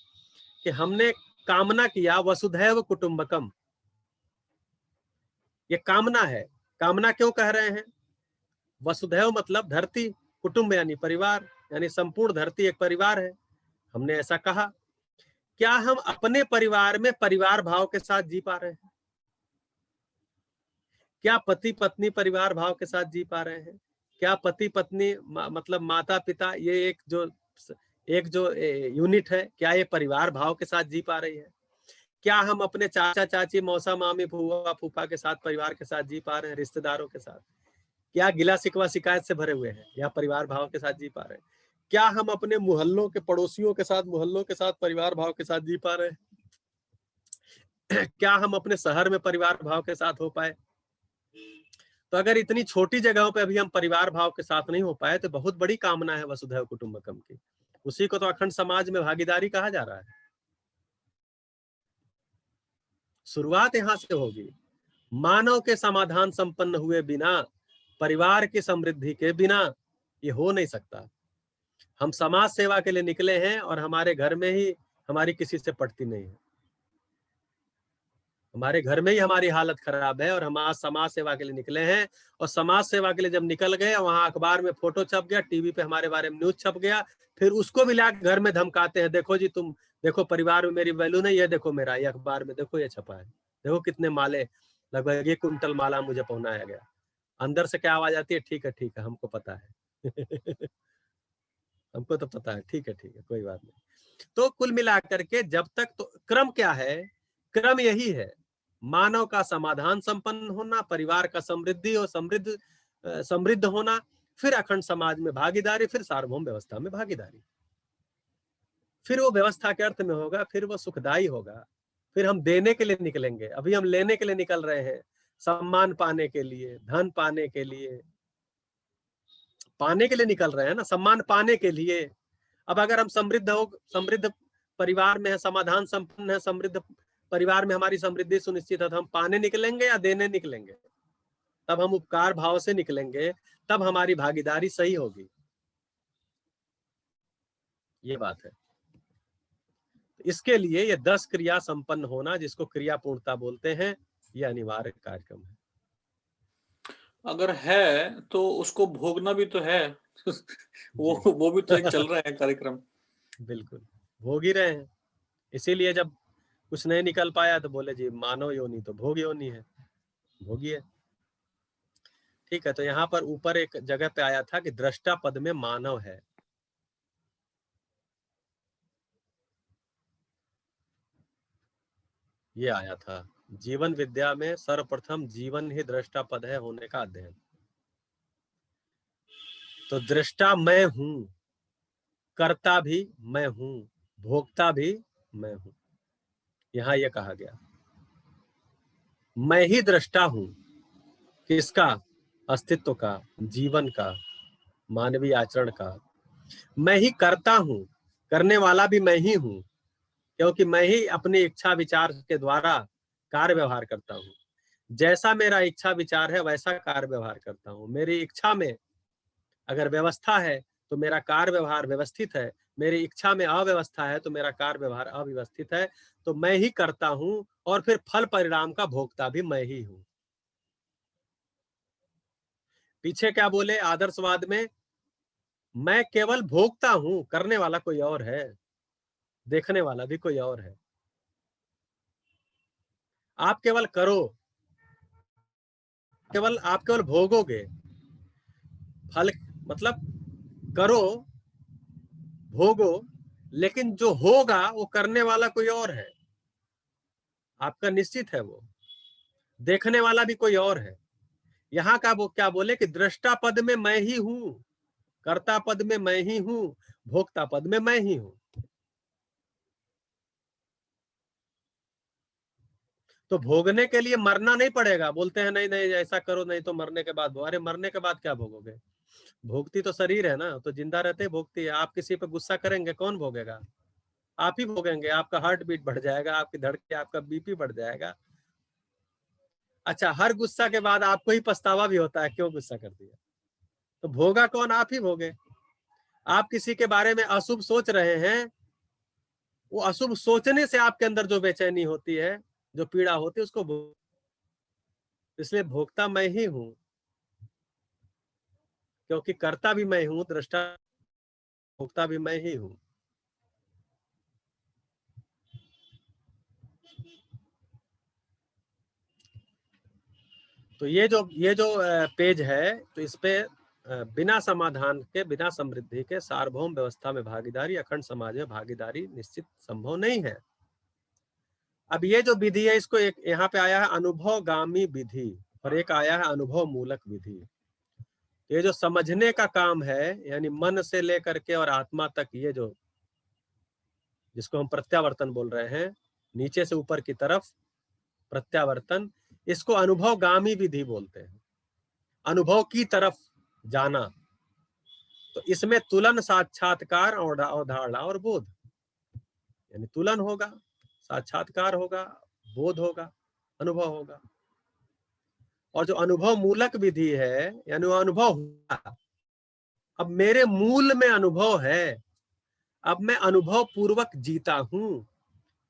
कि हमने कामना किया वसुधैव कुटुंबकम। ये कामना है। कामना क्यों कह रहे हैं? वसुधैव मतलब धरती, कुटुंब यानी परिवार, यानी संपूर्ण धरती एक परिवार है। हमने ऐसा कहा। क्या हम अपने परिवार में परिवार भाव के साथ जी पा रहे हैं? क्या पति पत्नी परिवार भाव के साथ जी पा रहे हैं? क्या पति पत्नी मतलब माता पिता, ये एक जो यूनिट है, क्या ये परिवार भाव के साथ जी पा रही है? क्या हम अपने चाचा चाची मौसा मामी फूफा फूफा के साथ परिवार के साथ जी पा रहे हैं? रिश्तेदारों के साथ क्या गिला शिकवा शिकायत से भरे हुए हैं या परिवार भाव के साथ जी पा रहे हैं? क्या हम अपने मोहल्लों के पड़ोसियों के साथ परिवार भाव के साथ जी पा रहे हैं? क्या हम अपने शहर में परिवार भाव के साथ हो पाए? तो अगर इतनी छोटी जगहों पे अभी हम परिवार भाव के साथ नहीं हो पाए, तो बहुत बड़ी कामना है वसुधैव कुटुंबकम की। उसी को तो अखंड समाज में भागीदारी कहा जा रहा है। शुरुआत यहां से होगी। मानव के समाधान संपन्न हुए बिना, परिवार की समृद्धि के बिना ये हो नहीं सकता। हम समाज सेवा के लिए निकले हैं और हमारे घर में ही हमारी किसी से पटती नहीं है। हमारे घर में ही हमारी हालत खराब है और हम आज समाज सेवा के लिए निकले हैं। और समाज सेवा के लिए जब निकल गए, वहां अखबार में फोटो छप गया, टीवी पे हमारे बारे में न्यूज छप गया, फिर उसको भी लाकर घर में धमकाते हैं, देखो जी तुम देखो परिवार में मेरी वैल्यू नहीं है, देखो मेरा ये अखबार में देखो ये छपा है, देखो कितने माले, लगभग 1 कुंटल माला मुझे पहुनाया गया। अंदर से क्या आवाज आती है? ठीक है हमको पता है। हमको तो पता है, ठीक है कोई बात नहीं। तो कुल मिलाकर के जब तक, तो क्रम क्या है? क्रम यही है, मानव का समाधान संपन्न होना, परिवार का समृद्धि और समृद्ध होना, फिर अखंड समाज में भागीदारी, फिर सार्वभौम व्यवस्था में भागीदारी। फिर वो व्यवस्था के अर्थ में होगा, फिर वो सुखदायी होगा, फिर हम देने के लिए निकलेंगे। अभी हम लेने के लिए निकल रहे हैं, सम्मान पाने के लिए, धन पाने के लिए निकल रहे हैं ना, सम्मान पाने के लिए। अब अगर हम समृद्ध परिवार में है, समाधान संपन्न है, समृद्ध परिवार में हमारी समृद्धि सुनिश्चित है, तो हम पाने निकलेंगे या देने निकलेंगे? तब हम उपकार भाव से निकलेंगे, तब हमारी भागीदारी सही होगी। ये बात है। इसके लिए ये 10 क्रिया संपन्न होना, जिसको क्रिया पूर्णता बोलते हैं, ये अनिवार्य कार्यक्रम है। अगर है तो उसको भोगना भी तो है। वो भी तो एक चल रहा है कार्यक्रम। बिल्कुल भोग ही रहे हैं। इसीलिए जब कुछ नहीं निकल पाया तो बोले जी मानव योनि तो भोग योनि है, भोगिए। ठीक है, तो यहाँ पर ऊपर एक जगह पे आया था कि दृष्टा पद में मानव है। ये आया था जीवन विद्या में, सर्वप्रथम जीवन ही दृष्टा पद है होने का अध्ययन। तो दृष्टा मैं हूं, कर्ता भी मैं हूं, भोक्ता भी मैं हूं। यहां यह कहा गया मैं ही दृष्टा हूं, किसका? अस्तित्व का, जीवन का, मानवीय आचरण का। मैं ही करता हूं, करने वाला भी मैं ही हूं, क्योंकि मैं ही अपनी इच्छा विचार के द्वारा कार्य व्यवहार करता हूं। जैसा मेरा इच्छा विचार है वैसा कार्य व्यवहार करता हूं। मेरी इच्छा में अगर व्यवस्था है तो मेरा कार्य व्यवहार व्यवस्थित है, मेरी इच्छा में अव्यवस्था है तो मेरा कार्य व्यवहार अव्यवस्थित है। तो मैं ही करता हूं और फिर फल परिणाम का भोक्ता भी मैं ही हूं। पीछे क्या बोले आदर्शवाद में? मैं केवल भोगता हूं, करने वाला कोई और है, देखने वाला भी कोई और है। आप केवल करो, आप केवल भोगोगे, फल मतलब करो, भोगो, लेकिन जो होगा वो करने वाला कोई और है, आपका निश्चित है, वो देखने वाला भी कोई और है। यहाँ का वो क्या बोले कि दृष्टा पद में मैं ही हूं, कर्ता पद में मैं ही हूं, भोक्ता पद में मैं ही हूं। तो भोगने के लिए मरना नहीं पड़ेगा। बोलते हैं नहीं नहीं ऐसा करो, नहीं तो मरने के बाद अरे मरने के बाद क्या भोगोगे? भोगती तो शरीर है ना, तो जिंदा रहते ही भोगती है। आप किसी पे गुस्सा करेंगे, कौन भोगेगा? आप ही भोगेंगे। आपका हार्ट बीट बढ़ जाएगा, आपकी धड़कन, आपका बीपी बढ़ जाएगा। अच्छा, हर गुस्सा के बाद आपको ही पछतावा भी होता है, क्यों गुस्सा कर दिया? तो भोगा कौन? आप ही भोगे। आप किसी के बारे में अशुभ सोच रहे हैं, वो अशुभ सोचने से आपके अंदर जो बेचैनी होती है, जो पीड़ा होती है, उसको इसलिए भोक्ता मैं ही हूं, क्योंकि कर्ता भी मैं हूं, दृष्टा भोक्ता भी मैं ही हूं। तो ये जो पेज है, तो इस पे बिना समाधान के, बिना समृद्धि के सार्वभौम व्यवस्था में भागीदारी, अखंड समाज में भागीदारी निश्चित संभव नहीं है। अब ये जो विधि है, इसको एक यहाँ पे आया है अनुभवगामी विधि और एक आया है अनुभव मूलक विधि। ये जो समझने का काम है, यानी मन से लेकर के और आत्मा तक, ये जो जिसको हम प्रत्यावर्तन बोल रहे हैं, नीचे से ऊपर की तरफ प्रत्यावर्तन, इसको अनुभवगामी विधि बोलते हैं। अनुभव की तरफ जाना। तो इसमें तुलन, साक्षात्कार, अवधारणा और बोध, यानी तुलन होगा, साक्षात्कार होगा, बोध होगा, अनुभव होगा। और जो अनुभव मूलक विधि है, यानी वो अनुभव हुआ, अब मेरे मूल में अनुभव है, अब मैं अनुभव पूर्वक जीता हूं,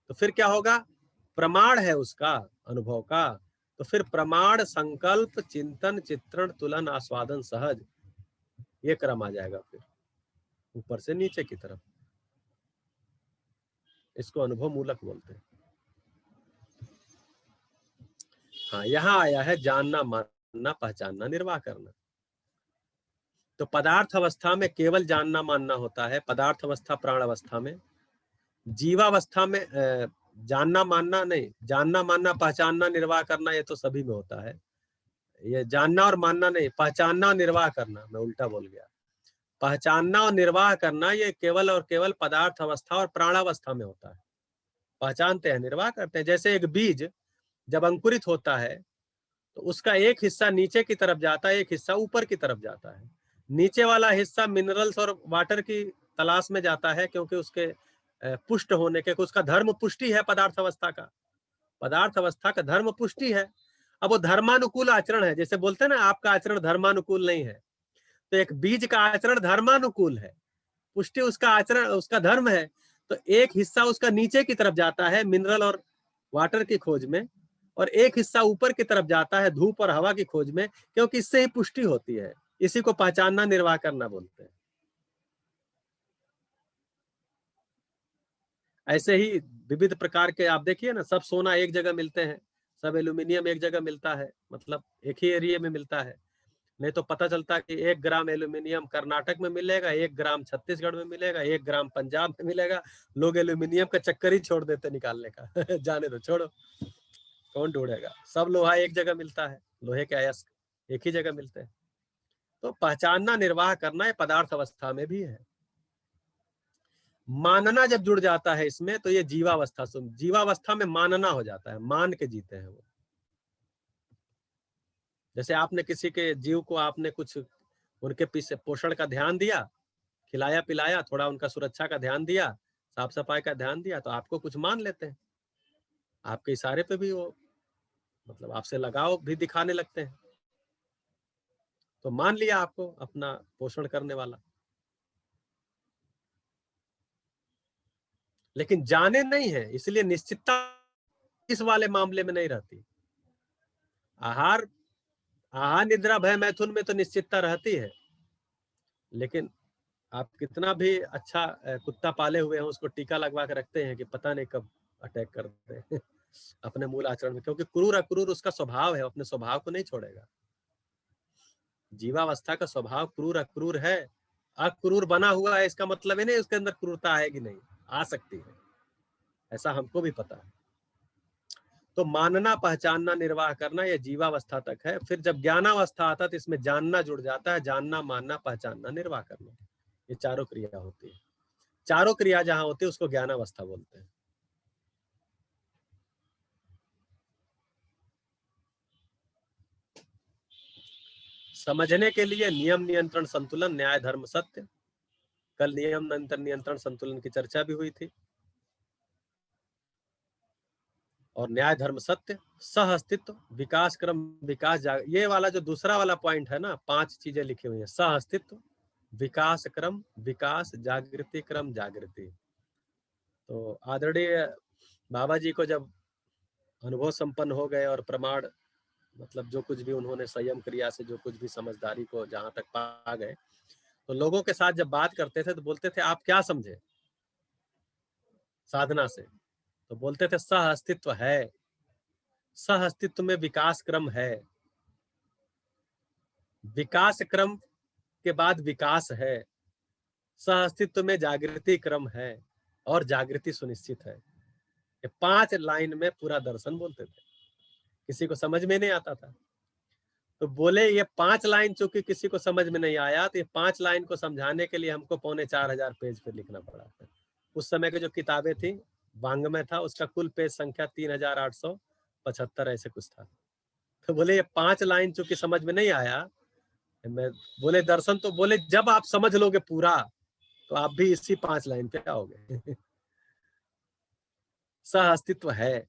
तो फिर क्या होगा? प्रमाण है उसका, अनुभव का। तो फिर प्रमाण, संकल्प, चिंतन, चित्रण, तुलन, आस्वादन, सहज, ये क्रम आ जाएगा फिर ऊपर से नीचे की तरफ। इसको अनुभव मूलक बोलते हैं। हाँ, यहाँ आया है जानना, मानना, पहचानना, निर्वाह करना। तो पदार्थ अवस्था में केवल जानना मानना होता है, पदार्थ अवस्था प्राण अवस्था में। जीवावस्था में जानना मानना नहीं, जानना मानना पहचानना निर्वाह करना ये तो सभी में होता है। ये जानना और मानना नहीं, पहचानना और निर्वाह करना, मैं उल्टा बोल गया। पहचानना और निर्वाह करना ये केवल और केवल पदार्थ अवस्था और प्राणावस्था में होता है। पहचानते हैं, निर्वाह करते हैं। जैसे एक बीज जब अंकुरित होता है तो उसका एक हिस्सा नीचे की तरफ जाता है, एक हिस्सा ऊपर की तरफ जाता है। नीचे वाला हिस्सा मिनरल्स और वाटर की तलाश में जाता है, क्योंकि उसके पुष्ट होने के, उसका धर्म पुष्टि है पदार्थ अवस्था का। पदार्थ अवस्था का धर्म पुष्टि है। अब वो धर्मानुकूल आचरण है, जैसे बोलते हैं ना आपका आचरण धर्मानुकूल नहीं है, तो एक बीज का आचरण धर्मानुकूल है, पुष्टि उसका आचरण, उसका धर्म है। तो एक हिस्सा उसका नीचे की तरफ जाता है मिनरल और वाटर की खोज में, और एक हिस्सा ऊपर की तरफ जाता है धूप और हवा की खोज में, क्योंकि इससे ही पुष्टि होती है। इसी को पहचानना, निर्वाह करना बोलते हैं। ऐसे ही विविध प्रकार के आप देखिए ना, सब सोना एक जगह मिलते हैं, सब एल्यूमिनियम एक जगह मिलता है, मतलब एक ही एरिया में मिलता है। नहीं तो पता चलता है कि 1 ग्राम एल्यूमिनियम कर्नाटक में मिलेगा, 1 ग्राम छत्तीसगढ़ में मिलेगा, 1 ग्राम पंजाब में मिलेगा। लोग एल्यूमिनियम का चक्कर ही छोड़ देते निकालने का जाने दो, छोड़ो, कौन ढूंढेगा। सब लोहा एक जगह मिलता है, लोहे के अयस्क एक ही जगह मिलते हैं। तो पहचानना, निर्वाह करना ये पदार्थ अवस्था में भी है। मानना जब जुड़ जाता है इसमें, तो ये जीवावस्था, जीवावस्था में मानना हो जाता है, मान के जीते हैं वो। जैसे आपने किसी के जीव को, आपने कुछ उनके पीछे पोषण का ध्यान दिया, खिलाया पिलाया, थोड़ा उनका सुरक्षा का ध्यान दिया, साफ सफाई का ध्यान दिया, तो आपको कुछ मान लेते हैं। आपके इशारे पे भी वो मतलब आपसे लगाव भी दिखाने लगते हैं। तो मान लिया आपको अपना पोषण करने वाला, लेकिन जाने नहीं है, इसलिए निश्चितता इस वाले मामले में नहीं रहती। आहार निद्रा भय मैथुन में तो निश्चितता रहती है, लेकिन आप कितना भी अच्छा कुत्ता पाले हुए हैं, उसको टीका लगवा के रखते हैं कि पता नहीं कब अटैक कर दे अपने मूल आचरण में, क्योंकि क्रूर अक्रूर उसका स्वभाव है, अपने स्वभाव को नहीं छोड़ेगा। जीवावस्था का स्वभाव क्रूर अक्रूर है। अक्रूर बना हुआ है इसका मतलब है नहीं उसके अंदर क्रूरता आएगी नहीं, आ सकती है, ऐसा हमको भी पता है। तो मानना पहचानना निर्वाह करना ये जीवावस्था तक है। फिर जब ज्ञानावस्था आता है तो इसमें जानना जुड़ जाता है, जानना मानना पहचानना निर्वाह करना, ये चारों क्रिया होती है। चारों क्रिया जहां होती है उसको ज्ञानावस्था बोलते हैं। समझने के लिए नियम नियंत्रण संतुलन न्याय धर्म सत्य, कल नियम नियंत्रण संतुलन की चर्चा भी हुई थी। और न्याय धर्म सत्य, सह अस्तित्व, विकास क्रम विकास ये वाला जो दूसरा वाला पॉइंट है ना, 5 चीजें लिखी हुई है, सह अस्तित्व, विकास क्रम विकास, जागृति क्रम जागृति। तो आदरणीय बाबा जी को जब अनुभव संपन्न हो गए और प्रमाण मतलब जो कुछ भी उन्होंने संयम क्रिया से जो कुछ भी समझदारी को जहां तक पा गए, तो लोगों के साथ जब बात करते थे तो बोलते थे आप क्या समझे साधना से, तो बोलते थे सह अस्तित्व है, सह अस्तित्व में विकास क्रम है, विकास क्रम के बाद विकास है, सह अस्तित्व में जागृति क्रम है और जागृति सुनिश्चित है। ये 5 लाइन में पूरा दर्शन बोलते थे, किसी को समझ में नहीं आता था। तो बोले ये 5 लाइन चूंकि किसी को समझ में नहीं आया, तो ये 5 लाइन को समझाने के लिए हमको 4,500 पेज पे लिखना पड़ा था। उस समय की जो किताबें थी, वांग्मय था, उसका कुल पेज संख्या 3,875 ऐसे कुछ था। तो बोले ये 5 लाइन चूंकि समझ में नहीं आया, मैं बोले दर्शन, तो बोले जब आप समझ लोगे पूरा तो आप भी इसी 5 लाइन पे आओगे। सह अस्तित्व है,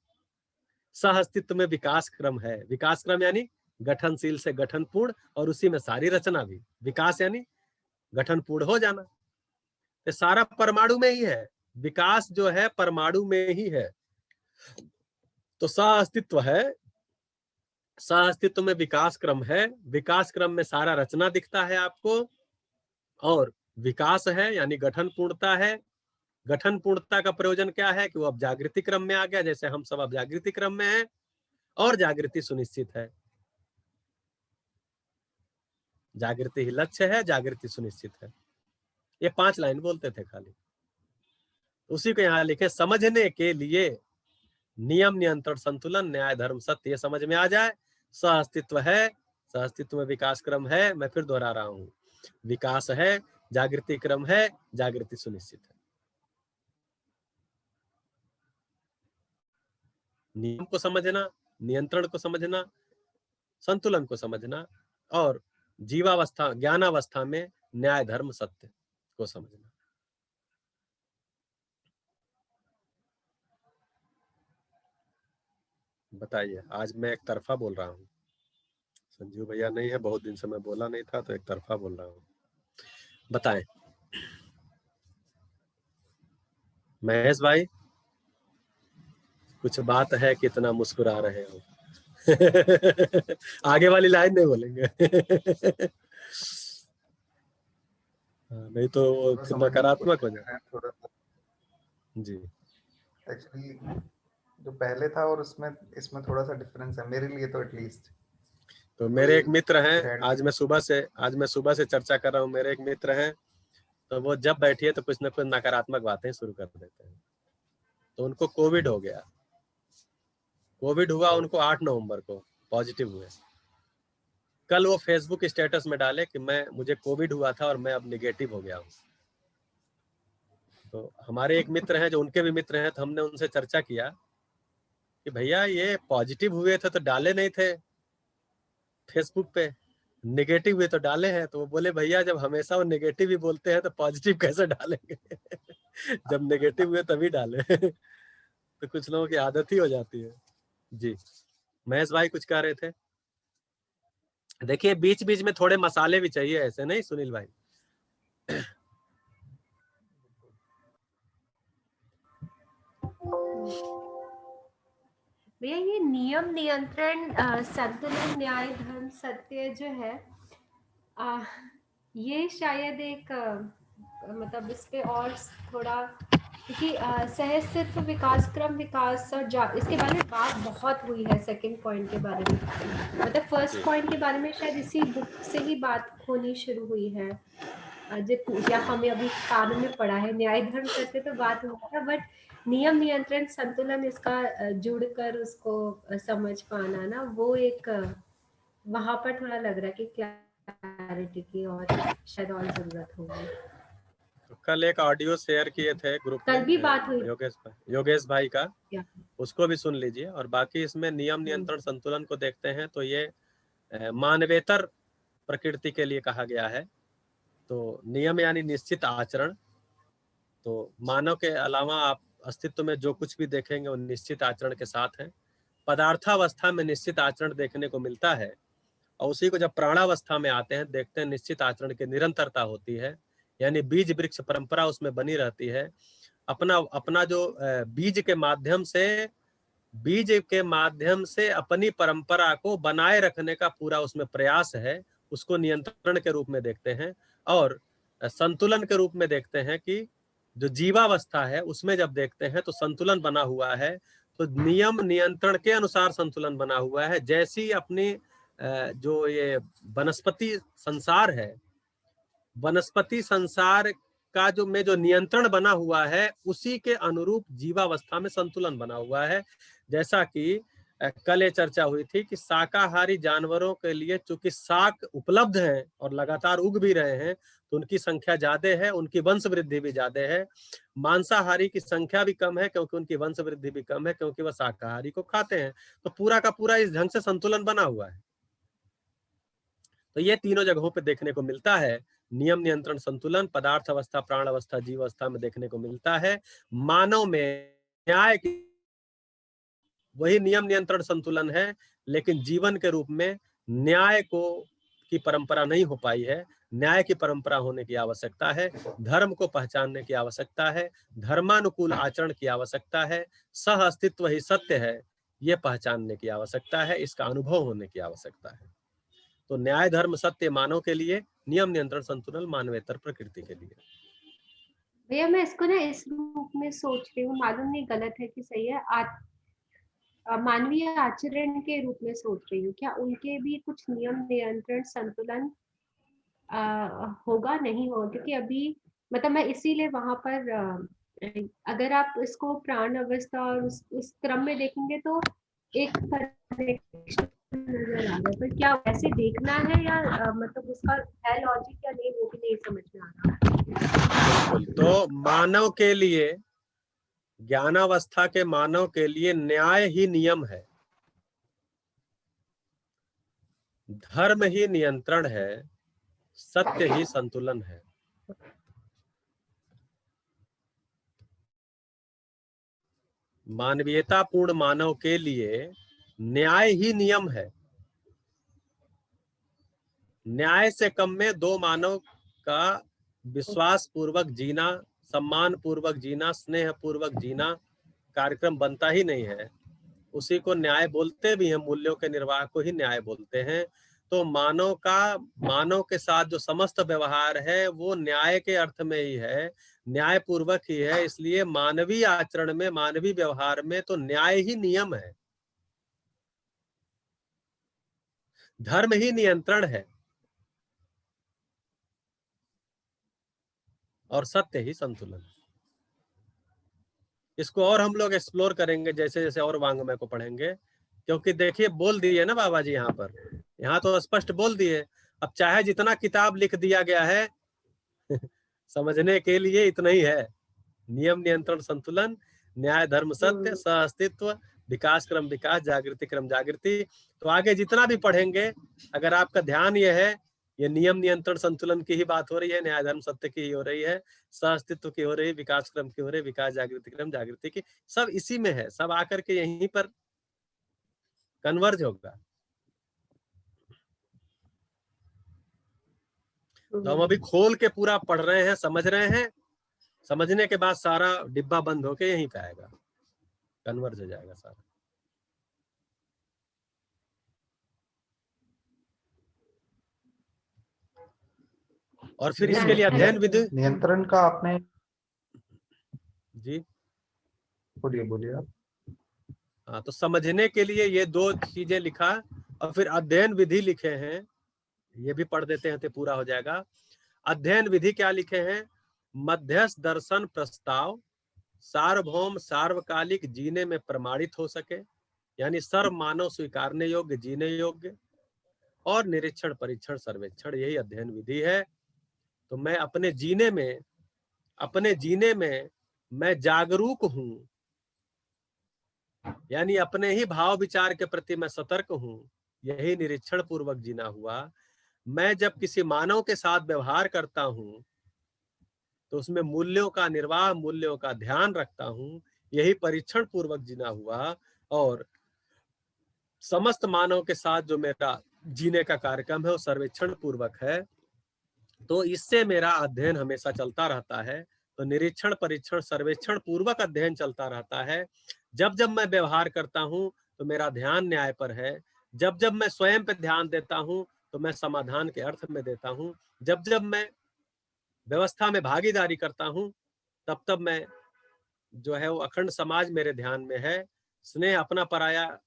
सह अस्तित्व में विकास क्रम है, विकास क्रम यानी गठनशील से गठनपूर्ण, और उसी में सारी रचना भी, विकास यानी गठनपूर्ण हो जाना। ये सारा परमाणु में ही है, विकास जो है परमाणु में ही है। तो सह अस्तित्व है, सह अस्तित्व में विकास क्रम है, विकास क्रम में सारा रचना दिखता है आपको, और विकास है यानी गठन पूर्णता है। गठन पूर्णता का प्रयोजन क्या है कि वो अब जागृति क्रम में आ गया, जैसे हम सब अब जागृति क्रम में हैं, और जागृति सुनिश्चित है। जागृति ही लक्ष्य है, जागृति सुनिश्चित है। ये 5 लाइन बोलते थे खाली, उसी को यहाँ लिखे समझने के लिए नियम नियंत्रण संतुलन न्याय धर्म सत्य, ये समझ में आ जाए। सह अस्तित्व है, सह अस्तित्व में विकास क्रम है, मैं फिर दोहरा रहा हूं, विकास है, जागृति क्रम है, जागृति सुनिश्चित है। नियम को समझना, नियंत्रण को समझना, संतुलन को समझना, और जीवावस्था ज्ञानावस्था में न्याय धर्म सत्य को समझना। बताइए, आज मैं एक तरफा बोल रहा हूँ, संजीव भैया नहीं है, बहुत दिन से मैं बोला नहीं था, तो एक तरफा बोल रहा हूँ। बताएं महेश भाई, कुछ बात है, कितना मुस्कुरा रहे हो? आगे वाली लाइन नहीं बोलेंगे। नहीं तो वो नकारात्मक हो जाए। जी, एक्चुअली जो पहले था और उसमें इसमें थोड़ा सा डिफरेंस है मेरे लिए तो एटलीस्ट। तो मेरे एक मित्र हैं, आज मैं सुबह से चर्चा कर रहा हूँ, मेरे एक मित्र हैं, तो वो जब बैठिए तो कुछ न कुछ नकारात्मक बातें शुरू कर देते हैं। तो उनको कोविड हो गया, कोविड हुआ उनको 8 नवंबर को, पॉजिटिव हुए। कल वो फेसबुक स्टेटस में डाले कि मुझे कोविड हुआ था और मैं अब निगेटिव हो गया हूँ। तो हमारे एक मित्र हैं जो उनके भी मित्र हैं, तो हमने उनसे चर्चा किया कि भैया ये पॉजिटिव हुए थे तो डाले नहीं थे फेसबुक पे, नेगेटिव हुए तो डाले हैं। तो वो बोले भैया जब हमेशा वो नेगेटिव ही बोलते हैं तो पॉजिटिव कैसे डालेंगे? जब नेगेटिव हुए तभी डाले। तो कुछ लोगों की आदत ही हो जाती है। जी, महेश भाई कुछ कह रहे थे? देखिए बीच बीच में थोड़े मसाले भी चाहिए, ऐसे नहीं सुनील भाई। भैया ये नियम नियंत्रण संतुलन न्याय धर्म सत्य जो है ये शायद एक मतलब इस पे और थोड़ा क्योंकि सहअस्तित्व, विकास क्रम, विकास और इसके बारे में बात बहुत हुई है सेकंड पॉइंट के बारे में। मतलब फर्स्ट पॉइंट के बारे में शायद इसी बुक से ही बात होनी शुरू हुई है, या हमें अभी कानून में पढ़ा है। न्याय धर्म करते तो बात हुआ था, बट नियम, नियंत्रण, संतुलन, इसका जुड़कर उसको समझ पाना ना, वो एक वहां पर थोड़ा लग रहा है कि क्लैरिटी की और शायद और जरूरत होगी। तो कल एक ऑडियो शेयर किए थे ग्रुप में, कल भी बात हुई योगेश भाई का, क्या? उसको भी सुन लीजिए। और बाकी इसमें नियम, नियंत्रण, संतुलन को देखते हैं तो ये मानवेतर प्रकृति के लिए कहा गया है। तो नियम यानी निश्चित आचरण। तो मानव के अलावा आप अस्तित्व में जो कुछ भी देखेंगे वो निश्चित आचरण के साथ है। पदार्थावस्था में निश्चित आचरण देखने को मिलता है, और उसी को जब प्राणावस्था में आते हैं देखते हैं निश्चित आचरण की निरंतरता होती है, यानी बीज वृक्ष परंपरा उसमें बनी रहती है। अपना जो बीज के माध्यम से अपनी परंपरा को बनाए रखने का पूरा उसमें प्रयास है, उसको नियंत्रण के रूप में देखते हैं। और संतुलन के रूप में देखते हैं कि जो जीवावस्था है उसमें जब देखते हैं तो संतुलन बना हुआ है, तो नियम नियंत्रण के अनुसार संतुलन बना हुआ है। जैसी अपनी जो ये वनस्पति संसार है, वनस्पति संसार का जो नियंत्रण बना हुआ है उसी के अनुरूप जीवावस्था में संतुलन बना हुआ है। जैसा कि कल ये चर्चा हुई थी कि शाकाहारी जानवरों के लिए चूंकि शाक उपलब्ध हैं और लगातार उग भी रहे हैं तो उनकी संख्या ज्यादा है, उनकी वंश वृद्धि भी ज्यादा है। मांसाहारी की संख्या भी कम है क्योंकि उनकी वंश वृद्धि भी कम है, क्योंकि वह शाकाहारी को खाते हैं। तो पूरा का पूरा इस ढंग से संतुलन बना हुआ है। तो ये तीनों जगहों पे देखने को मिलता है। नियम, नियंत्रण, संतुलन पदार्थ अवस्था, प्राण अवस्था, जीव अवस्था में देखने को मिलता है। मानव में न्याय की वही नियम, नियंत्रण, संतुलन है, लेकिन जीवन के रूप में न्याय की परंपरा नहीं हो पाई है। न्याय की परंपरा होने की आवश्यकता है, धर्म को पहचानने की आवश्यकता है, धर्मानुकूल आचरण की आवश्यकता है, सह अस्तित्व ही सत्य है, ये पहचानने की आवश्यकता है, इसका अनुभव होने की आवश्यकता है। तो न्याय, धर्म, सत्य मानव के लिए, नियम, नियंत्रण, संतुलन मानवेतर प्रकृति के लिए। भैया मैं इसको ना इस रूप में सोच रही हूँ, मालूम नहीं गलत है कि सही है, मानवीय आचरण के रूप में सोच रही हूँ। क्या उनके भी कुछ नियम, नियंत्रण, संतुलन होगा, नहीं होगा? क्योंकि अभी मतलब मैं इसीलिए वहां पर अगर आप इसको प्राण अवस्था और उस क्रम में देखेंगे तो एक कनेक्शन नजर आ रहा है, पर क्या वैसे देखना है या मतलब उसका है लॉजिक या नहीं, वो भी नहीं समझ में आ रहा। बिल्कुल। तो मानव के लिए, ज्ञानावस्था के मानव के लिए न्याय ही नियम है, धर्म ही नियंत्रण है, सत्य ही संतुलन है। मानवीयतापूर्ण मानव के लिए न्याय ही नियम है। न्याय से कम में दो मानव का विश्वास पूर्वक जीना, सम्मान पूर्वक जीना, स्नेह पूर्वक जीना कार्यक्रम बनता ही नहीं है। उसी को न्याय बोलते भी हैं, मूल्यों के निर्वाह को ही न्याय बोलते हैं। तो मानव के साथ जो समस्त व्यवहार है वो न्याय के अर्थ में ही है, न्याय पूर्वक ही है। इसलिए मानवीय आचरण में, मानवीय व्यवहार में तो न्याय ही नियम है, धर्म ही नियंत्रण है और सत्य ही संतुलन। इसको और हम लोग एक्सप्लोर करेंगे जैसे जैसे और वांग्मय को पढ़ेंगे, क्योंकि देखिए बोल दिए ना बाबा जी यहाँ पर, यहाँ तो स्पष्ट बोल दिए। अब चाहे जितना किताब लिख दिया गया है समझने के लिए इतना ही है। नियम, नियंत्रण, संतुलन, न्याय, धर्म, सत्य, सह अस्तित्व, विकास क्रम विकास, जागृति क्रम जागृति। तो आगे जितना भी पढ़ेंगे, अगर आपका ध्यान ये है, ये नियम, नियंत्रण, संतुलन की ही बात हो रही है, न्याय, धर्म, सत्य की ही हो रही है, सह अस्तित्व की हो रही है, विकास क्रम की हो रही है, विकास, जागृति क्रम जागृति की, सब इसी में है। सब आकर के यहीं पर कन्वर्ज होगा। तो हम अभी खोल के पूरा पढ़ रहे हैं, समझ रहे हैं। समझने के बाद सारा डिब्बा बंद होके यहीं पे आएगा, कन्वर्ज हो जाएगा सारा। और फिर इसके लिए अध्ययन विधि, नियंत्रण का आपने जी बोलिए बोलिए आप। हाँ, तो समझने के लिए ये दो चीजें लिखा और फिर अध्ययन विधि लिखे हैं, ये भी पढ़ देते हैं तो पूरा हो जाएगा। अध्ययन विधि क्या लिखे हैं? मध्यस्थ दर्शन प्रस्ताव सार्वभौम सार्वकालिक जीने में प्रमाणित हो सके, यानी सर्व मानव स्वीकारने योग्य जीने योग्य, और निरीक्षण परीक्षण सर्वेक्षण, यही अध्ययन विधि है। तो मैं अपने जीने में मैं जागरूक हूं, यानी अपने ही भाव विचार के प्रति मैं सतर्क हूं, यही निरीक्षण पूर्वक जीना हुआ। मैं जब किसी मानव के साथ व्यवहार करता हूं तो उसमें मूल्यों का निर्वाह, मूल्यों का ध्यान रखता हूं, यही परीक्षण पूर्वक जीना हुआ। और समस्त मानव के साथ जो मेरा जीने का कार्यक्रम है वो सर्वेक्षण पूर्वक है। तो इससे मेरा अध्ययन हमेशा चलता रहता है। तो निरीक्षण परीक्षण सर्वेक्षण पूर्वक अध्ययन चलता रहता है। जब जब मैं व्यवहार करता हूं तो मेरा ध्यान न्याय पर है। जब जब मैं स्वयं पे ध्यान देता हूं तो मैं समाधान के अर्थ में देता हूं। जब जब मैं व्यवस्था में भागीदारी करता हूं तब तब मैं जो है वो अखंड समाज मेरे ध्यान में है, स्नेह अपना पराया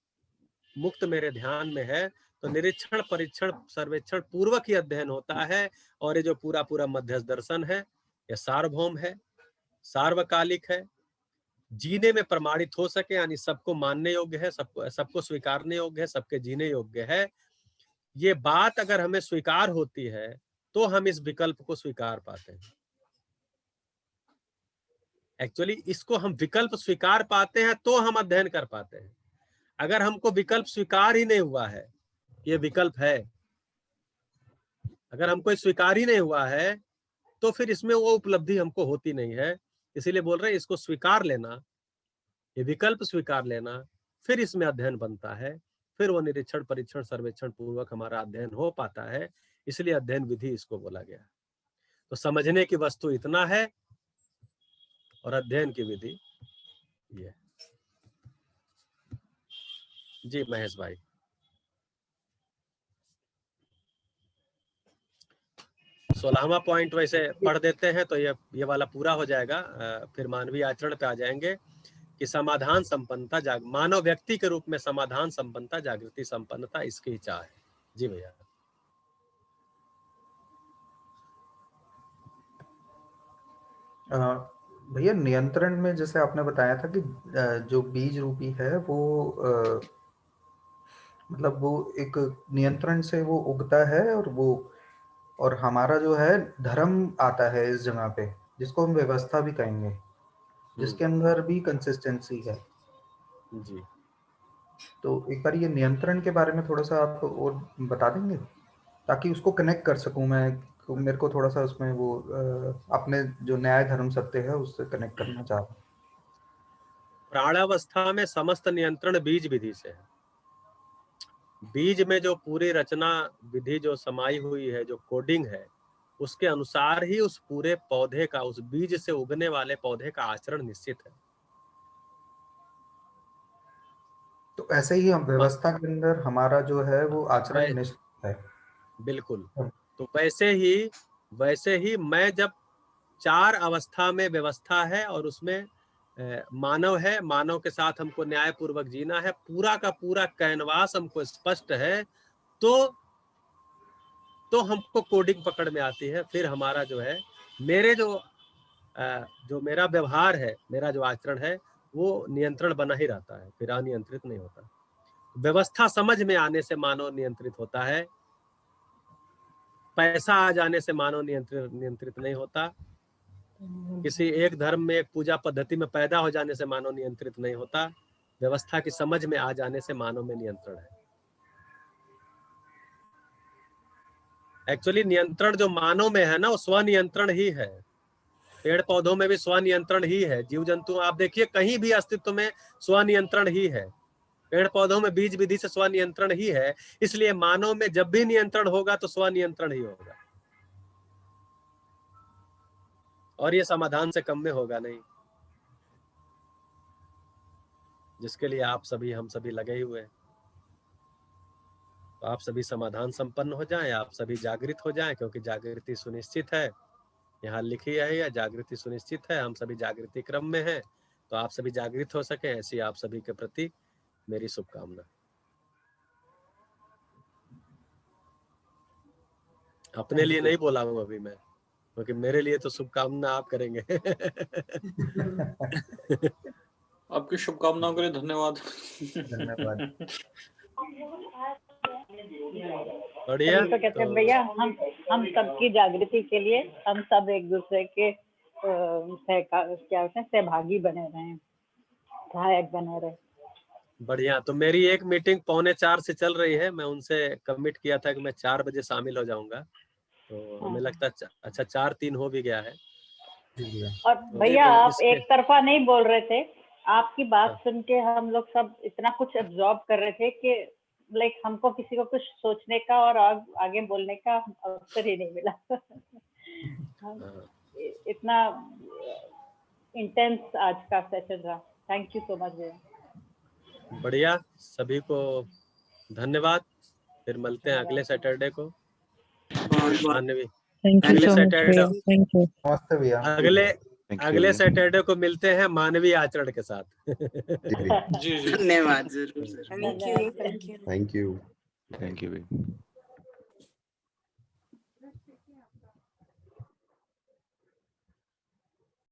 मुक्त मेरे ध्यान में है। तो निरीक्षण परीक्षण सर्वेक्षण पूर्वक ही अध्ययन होता है। और ये जो पूरा पूरा मध्यस्थ दर्शन है ये सार्वभौम है, सार्वकालिक है, जीने में प्रमाणित हो सके, यानी सबको मानने योग्य है, सबको स्वीकारने योग्य है, सबके जीने योग्य है। ये बात अगर हमें स्वीकार होती है तो हम इस विकल्प को स्वीकार पाते हैं। एक्चुअली इसको हम विकल्प स्वीकार पाते हैं तो हम अध्ययन कर पाते हैं। अगर हमको विकल्प स्वीकार ही नहीं हुआ है, ये विकल्प है, अगर हमको स्वीकार ही नहीं हुआ है तो फिर इसमें वो उपलब्धि हमको होती नहीं है। इसीलिए बोल रहे हैं इसको स्वीकार लेना, ये विकल्प स्वीकार लेना, फिर इसमें अध्ययन बनता है, फिर वो निरीक्षण परीक्षण सर्वेक्षण पूर्वक हमारा अध्ययन हो पाता है। इसलिए अध्ययन विधि इसको बोला गया। तो समझने की वस्तु इतना है और अध्ययन की विधि ये। जी महेश भाई। 16वां पॉइंट वैसे पढ़ देते हैं तो ये वाला पूरा हो जाएगा। फिर मानवीय आचरण पे आ जाएंगे कि समाधान संपन्नता मानव व्यक्ति के रूप में समाधान संपन्नता जागृति संपन्नता इसकी चाह है। जी भैया। भैया नियंत्रण में जैसे आपने बताया था कि जो बीज रूपी है वो मतलब वो एक नियंत्रण से वो उगता है और हमारा जो है धर्म आता है इस जगह पे, जिसको हम व्यवस्था भी कहेंगे, जिसके अंदर भी कंसिस्टेंसी है। जी तो एक बार ये नियंत्रण के बारे में थोड़ा सा आप और बता देंगे ताकि उसको कनेक्ट कर सकूं मैं। मेरे को थोड़ा सा उसमें वो अपने जो न्याय धर्म सत्य है उससे कनेक्ट करना चाह रहा हूँ। प्राणावस्था में समस्त नियंत्रण बीज विधि से है। बीज में जो पूरी रचना विधि जो समाई हुई है, जो कोडिंग है, उसके अनुसार ही उस पूरे पौधे का, उस बीज से उगने वाले पौधे का आचरण निश्चित है। तो ऐसे ही हम व्यवस्था के अंदर हमारा जो है वो आचरण निश्चित है। बिल्कुल। तो वैसे ही मैं जब 4 अवस्था में व्यवस्था है और उसमें मानव है, मानव के साथ हमको न्याय पूर्वक जीना है, पूरा का पूरा कैनवास हमको स्पष्ट है, तो हमको कोडिंग पकड़ में आती है। फिर हमारा जो है मेरे जो मेरा व्यवहार है, मेरा जो आचरण है वो नियंत्रण बना ही रहता है, फिर अनियंत्रित नहीं होता। व्यवस्था समझ में आने से मानव नियंत्रित होता है, पैसा आ जाने से मानव नियंत्रित नहीं होता, किसी एक धर्म में एक पूजा पद्धति में पैदा हो जाने से मानव नियंत्रित नहीं होता, व्यवस्था की समझ में आ जाने से मानव में नियंत्रण है। एक्चुअली नियंत्रण जो मानव में है ना वो स्वनियंत्रण ही है। पेड़ पौधों में भी स्वनियंत्रण ही है, जीव जंतु आप देखिए कहीं भी अस्तित्व में स्वनियंत्रण ही है। पेड़ पौधों में बीज विधि से स्वनियंत्रण ही है, इसलिए मानव में जब भी नियंत्रण होगा तो स्वनियंत्रण ही होगा, और ये समाधान से कम में होगा नहीं, जिसके लिए आप सभी हम सभी लगे हुए हैं। तो आप सभी समाधान संपन्न हो जाएं, आप सभी जागृत हो जाएं, क्योंकि जागृति सुनिश्चित है यहाँ लिखी है या जागृति सुनिश्चित है, हम सभी जागृति क्रम में हैं, तो आप सभी जागृत हो सके, ऐसी आप सभी के प्रति मेरी शुभकामना। अपने लिए नहीं बोला हूँ अभी मैं, क्योंकि मेरे लिए तो शुभकामना आप करेंगे। आपकी शुभकामनाओं के लिए धन्यवाद। धन्यवाद। बढ़िया। तभी तो कहते हैं भैया, हम सबकी जागृति के लिए हम सब एक दूसरे के क्या होते हैं, सहभागी बने रहे, सहायक बने रहे। बढ़िया। तो मेरी एक मीटिंग 3:45 से चल रही है, मैं उनसे कमिट किया था कि मैं 4 बजे शामिल हो जाऊंगा, तो हमें लगता है अच्छा 4:03 हो भी गया है। और भैया तो आप एक तरफा नहीं बोल रहे थे, आपकी बात सुन के हम लोग सब इतना कुछ एब्जॉर्ब कर रहे थे कि लाइक हमको किसी को कुछ सोचने का और आगे बोलने का अवसर ही नहीं मिला। इतना इंटेंस आज का सेशन रहा। थैंक यू सो मच भैया। बढ़िया, सभी को धन्यवाद। फिर मिलते हैं अगले सैटरडे को। मानवी, अगले सैटरडे, नमस्ते भैया। अगले सैटरडे को मिलते हैं मानवीय आचरण के साथ। जी जी धन्यवाद। जरूर। Thank you. Thank you. Thank you.